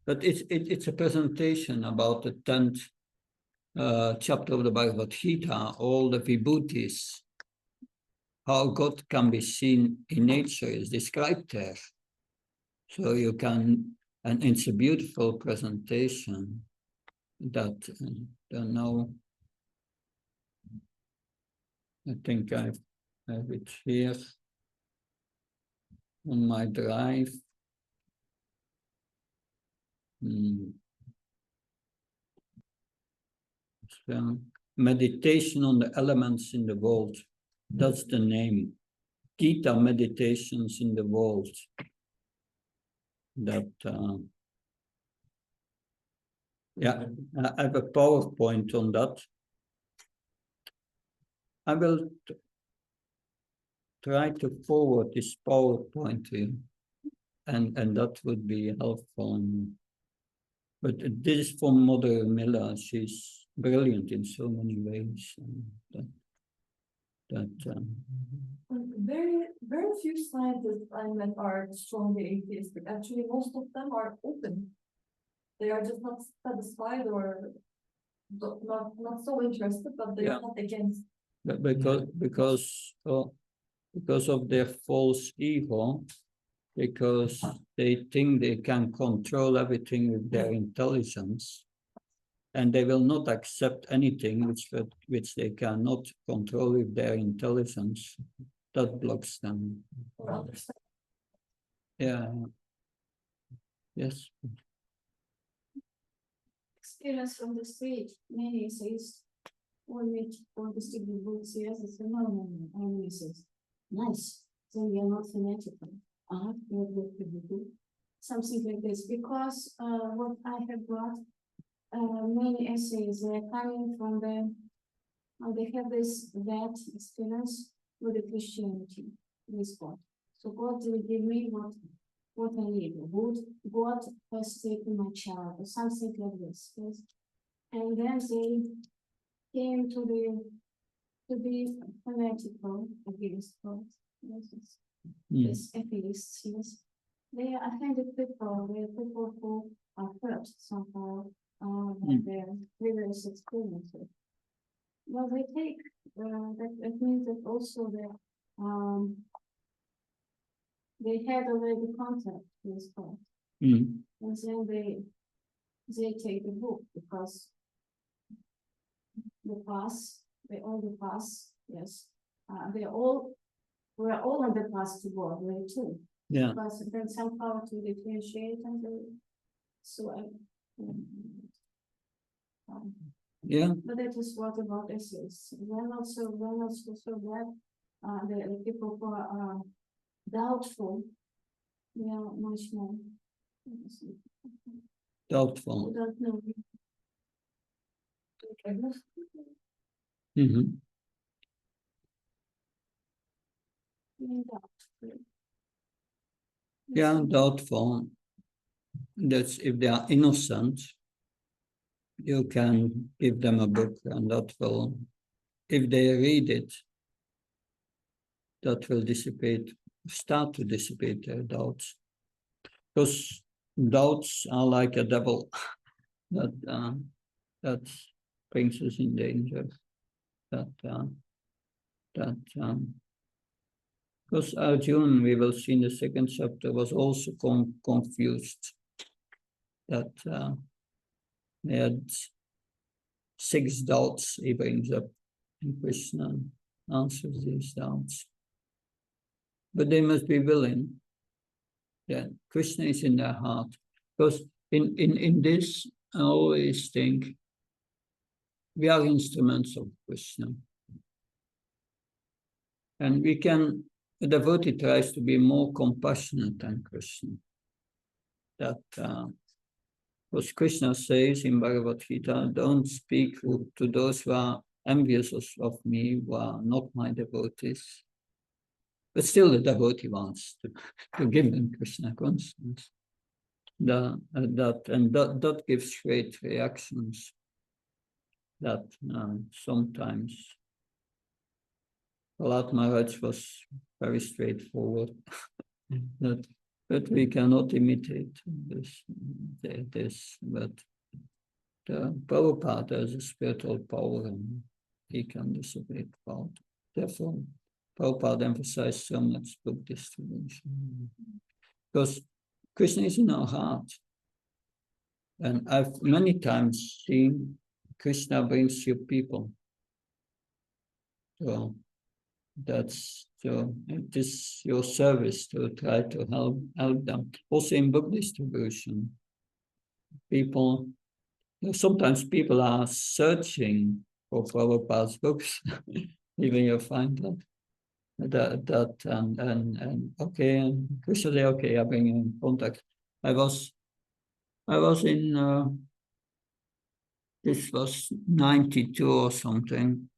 but it's a presentation about the 10th chapter of the Bhagavad Gita, all the vibhutis, how God can be seen in nature is described there. So you can, and it's a beautiful presentation that I don't know. I think I have it here on my drive. So, meditation on the elements in the world. That's the name. Gita Meditations in the World. That I have a PowerPoint on that. I will try to forward this PowerPoint to you, and that would be helpful. But this is from Mother Miller. She's brilliant in so many ways. Very, very few scientists I met are strongly atheistic. Actually, most of them are open. They are just not satisfied or not so interested, but they are not against. Because of their false ego, because they think they can control everything with their intelligence, and they will not accept anything which they cannot control with their intelligence. That blocks them. Yeah. Yes. experience from the street. Many essayists will meet or distribute books. Yes, it's a normal. And essays. Nice. Then we are not fanatical. Something like this. Because what I have brought, many essays, they are coming from the, they have this bad experience with the Christianity, with God. So God will give me what I need. God has taken my child, or something like this. Yes? And then they came to be fanatical against God. Yes, yes, atheists, yes. They are offended people, they are people who are hurt somehow by their previous experiences. Well, they take, that means that also they had already contact with God. And then they take the book because the pass, they all the pass, yes. We're all on the path to God, way too. Yeah. But then somehow to differentiate and Yeah. but that is what about essays. We're not so bad. The people who are doubtful, they are much more. Doubtful. I don't know. Yeah, doubtful. That's if they are innocent, you can give them a book and that will, if they read it, that will start to dissipate their doubts. Because doubts are like a devil that brings us in danger. Because Arjuna, we will see in the second chapter, was also confused. That he had 6 doubts he brings up, and Krishna answers these doubts. But they must be willing. Yeah, Krishna is in their heart. Because in this, I always think we are instruments of Krishna. And a devotee tries to be more compassionate than Krishna. That, because Krishna says in Bhagavad Gita, don't speak to those who are envious of me, who are not my devotees. But still the devotee wants to give them Krishna consciousness. That gives great reactions. That sometimes Prahlad Maharaj was very straightforward. But we cannot imitate this. But Prabhupada has a spiritual power and he can dissipate power. Therefore, Prabhupada emphasized so much book distribution. Because Krishna is in our heart. And I've many times seen Krishna brings you people. So it is your service to try to help them. Also in book distribution, sometimes people are searching for Prabhupada's books. Even you find that and okay, and Krishna say, okay, I bring you in contact. I was in this was 92 or something.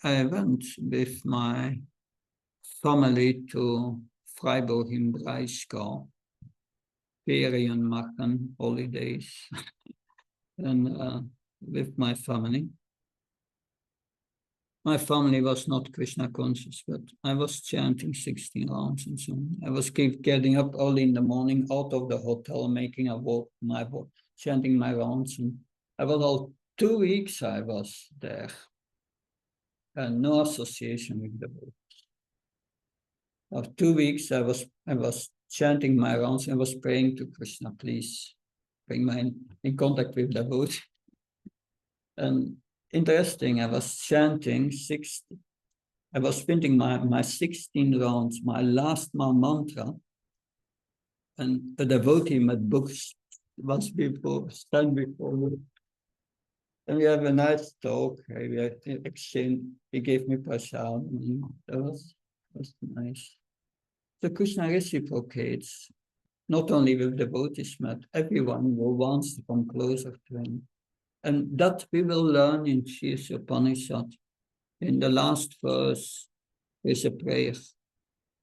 I went with my family to Freiburg im Breisgau, Ferien machen, holidays, and with my family. My family was not Krishna conscious, but I was chanting 16 rounds and so on. I was getting up early in the morning out of the hotel, making a walk, chanting my rounds. And I was all 2 weeks I was there. And no association with the book. After 2 weeks, I was chanting my rounds and was praying to Krishna, please bring me in contact with the Buddha. And interesting, I was chanting I was spinning my 16 rounds, my last mantra, and a devotee with books must be stand before me. And we have a nice talk. We had exchange. He gave me prasad. That was nice. So Krishna reciprocates not only with devotees, but everyone who wants to come closer to him. And that we will learn in Isopanisad. In the last verse is a prayer.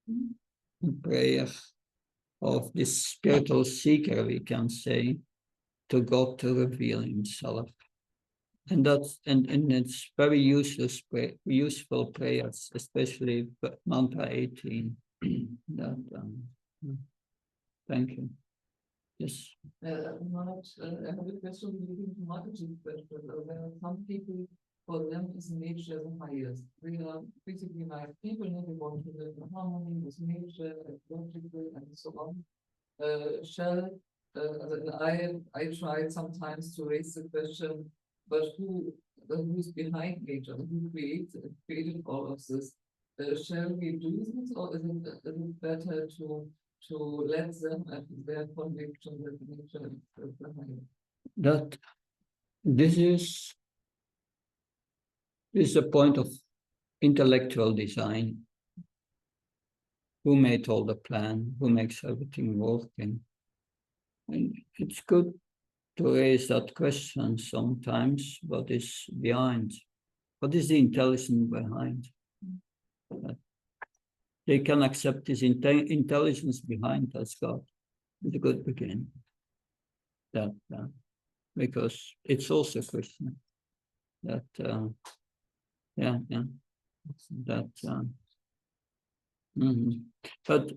A prayer of this spiritual seeker, we can say, to God to reveal himself. And it's very useful prayers, especially mantra 18. Thank you. Yes. Maharaj, I have a question relating to Mataji's question. There are some people, for them, is nature the highest. They are basically nice people, and they want to live in harmony with nature, ecological, and so on. I tried sometimes to raise the question, but who's behind nature? Who created all of this? Shall we do this, or is it better to let them at their conviction that nature is behind? That this is a point of intellectual design. Who made all the plan? Who makes everything working? And it's good to raise that question sometimes. What is behind? What is the intelligence behind? They can accept this intelligence behind as God. It's a good beginning. That because it's also a question that that but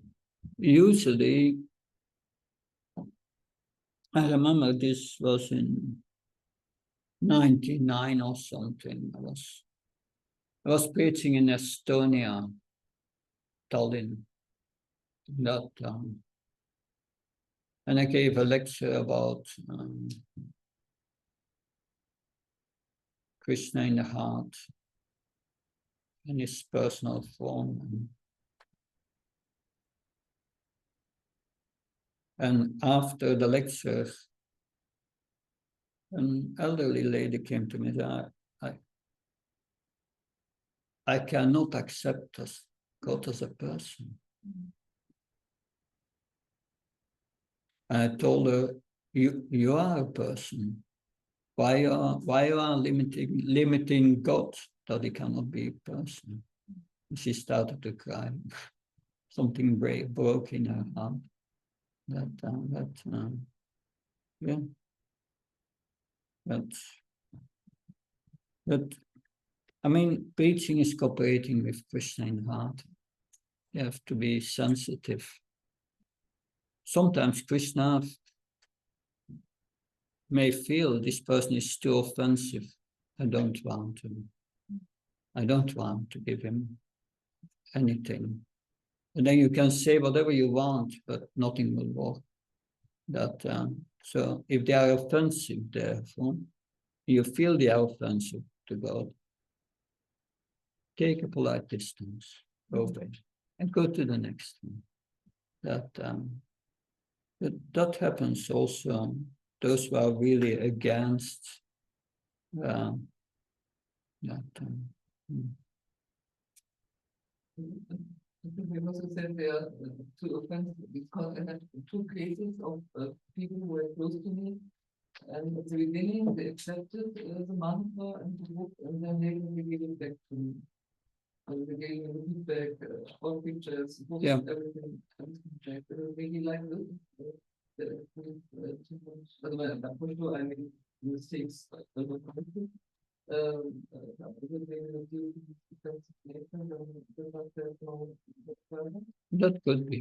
usually I remember this was in 99 or something. I was preaching in Estonia, Tallinn, that and I gave a lecture about Krishna in the heart in his personal form. And after the lecture, an elderly lady came to me and said, I cannot accept God as a person. And I told her, you are a person. Why you are limiting God that he cannot be a person? She started to cry. Something broke in her heart. But I mean, preaching is cooperating with Krishna in heart. You have to be sensitive. Sometimes Krishna may feel this person is too offensive. I don't want to give him anything. And then you can say whatever you want, but nothing will work. So if they are offensive, therefore, you feel they are offensive to God, take a polite distance, away, and go to the next one. That happens also. Those who are really against that. We also said there are two offenses because I had two cases of people who were close to me, and at the beginning they accepted the mantra and the book, and then later they gave it back to me. And they gave me the feedback, all pictures, books, everything back. They really liked it. For sure, I made mistakes. That could be.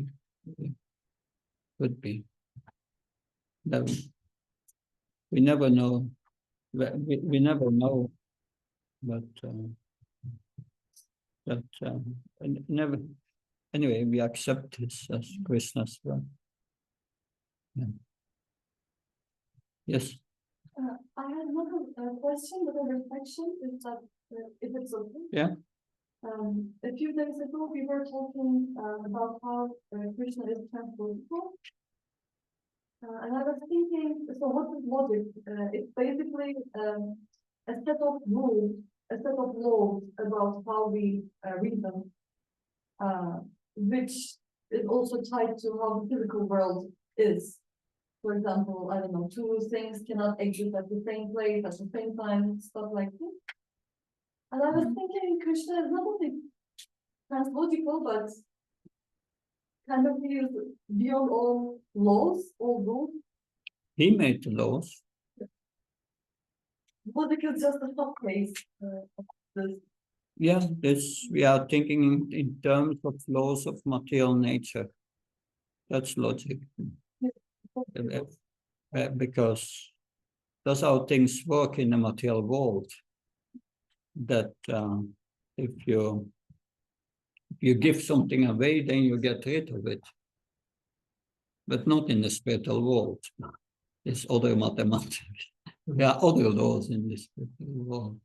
We never know. We never know. But never. Anyway, we accept this as Krishna's will. Yes. I had another question, but a reflection, if it's okay. Yeah. A few days ago, we were talking about how Krishna is transformable. And I was thinking, so what is logic? It's basically a set of rules, a set of laws about how we reason, which is also tied to how the physical world is. For example, I don't know, two things cannot exist at the same place at the same time, stuff like this. And I was thinking Krishna is not only translogical, but kind of he is beyond all laws, all rules. He made the laws. Logic is just a subcase of this. Yeah, this we are thinking in terms of laws of material nature. That's logic. Because that's how things work in the material world. That if you give something away, then you get rid of it. But not in the spiritual world. It's other mathematics. There are other laws in the spiritual world.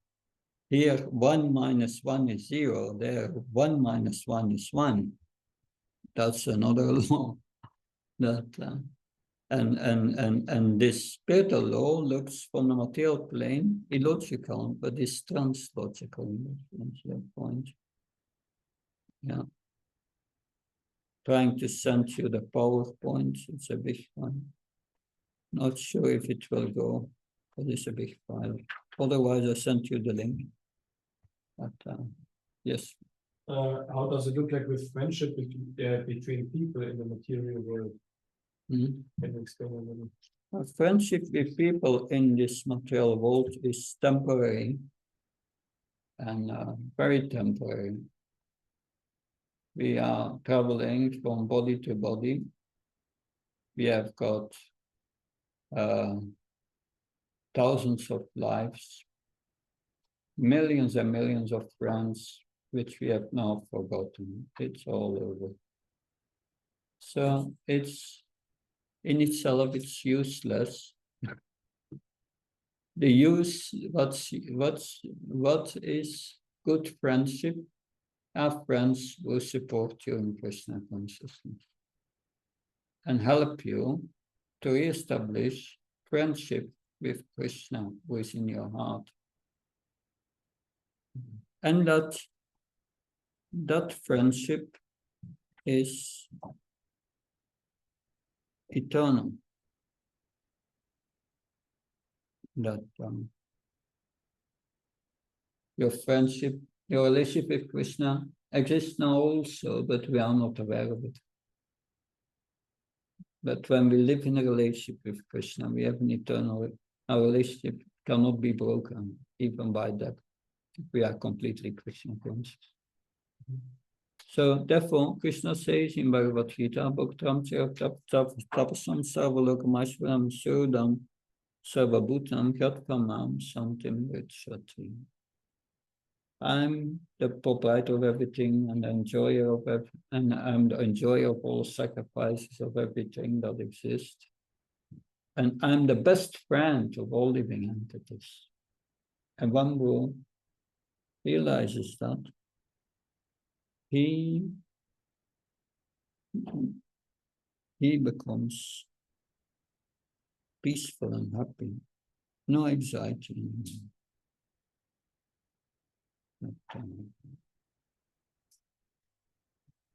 Here, 1 minus 1 is 0. There, 1 minus 1 is 1. That's another law. That and this spiritual law looks from the material plane illogical, but is translogical. That's your point. Yeah. Trying to send you the PowerPoint. It's a big one. Not sure if it will go, but it's a big file. Otherwise, I sent you the link. But yes. How does it look like with friendship between people in the material world? Mm-hmm. Can you explain a little? Friendship with people in this material world is temporary and very temporary. We are traveling from body to body. We have got thousands of lives, millions and millions of friends, which we have now forgotten. It's all over. So it's in itself, it's useless. The use, what is good friendship? Have friends who support you in Krishna consciousness and help you to reestablish friendship with Krishna who is in your heart. And that friendship is eternal. That your friendship, your relationship with Krishna exists now also, but we are not aware of it. But when we live in a relationship with Krishna, we have an eternal, our relationship cannot be broken, even by that. We are completely Krishna conscious. So therefore, Krishna says in Bhagavad Gita, Bhaktam Tapasam Sarvalokamaśvaram Surdam Sarvabhutam Yatkamam Santim Richati. I'm the proprietor of everything and the enjoyer of and I'm the enjoyer of all sacrifices of everything that exists. And I'm the best friend of all living entities. And one who realizes that, he becomes peaceful and happy, no anxiety.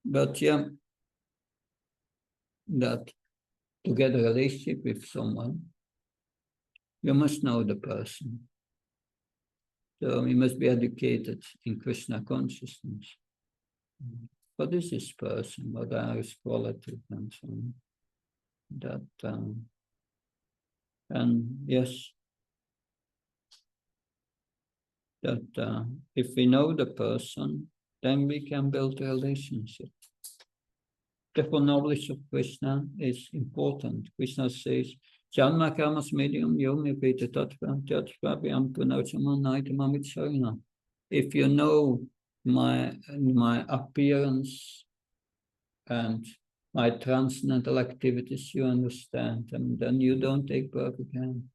But yeah, that to get a relationship with someone, you must know the person. So you must be educated in Krishna consciousness. What is this person? What are his qualities and so on? That and yes, that if we know the person, then we can build a relationship. Therefore, knowledge of Krishna is important. Krishna says, Janma karmas medium yomi veda tattva tattvavyam punarchamanaitamamitsarina. If you know my appearance and my transcendental activities, you understand, and then you don't take birth again,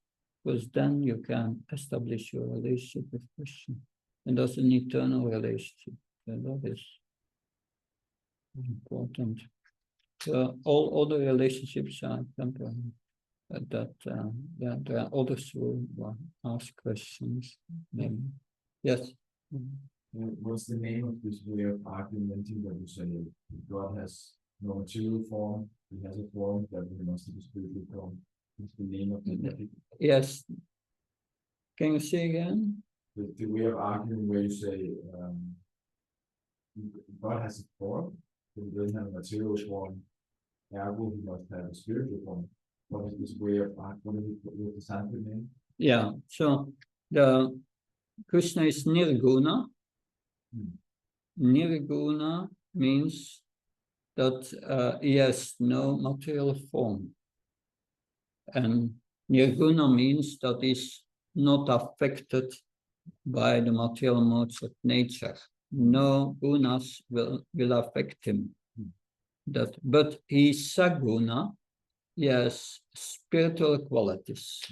because then you can establish your relationship with Krishna. And that's an eternal relationship. And that is important. All other relationships are temporary. Yeah, there are others who ask questions. Maybe. Yes. What's the name of this way of argumenting that you say God has no material form, he has a form that we must have a spiritual form? What's the name of the Yes. Can you say again? the way of arguing where you say God has a form, but he doesn't have a material form, ergo he must have a spiritual form. What is this way of arguing? What is the Sanskrit name? Yeah. So the Krishna is Nirguna. Nirguna means that he has no material form. And Nirguna means that he's not affected by the material modes of nature. No gunas will affect him. But he's Saguna, he has spiritual qualities,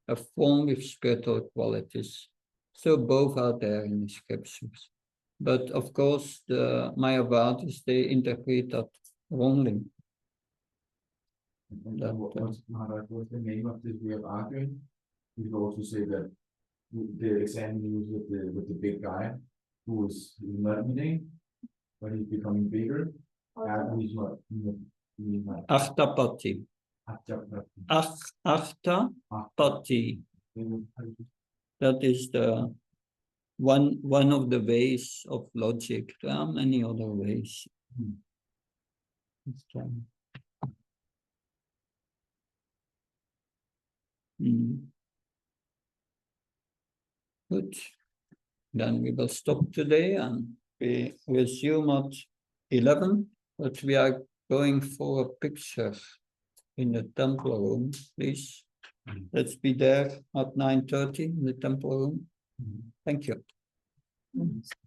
a form with spiritual qualities. So both are there in the scriptures. But of course, the Mayavadis, they interpret that wrongly. What's the name of this way of arguing? You could also say that the example used with the big guy who is not eating, but he's becoming bigger. And he's not. Achtapati. Achtapati. That is the one of the ways of logic. There are many other ways. Good. Then we will stop today and we resume at 11. But we are going for a picture in the temple room, please. Let's be there at 9:30 in the temple room. Thank you.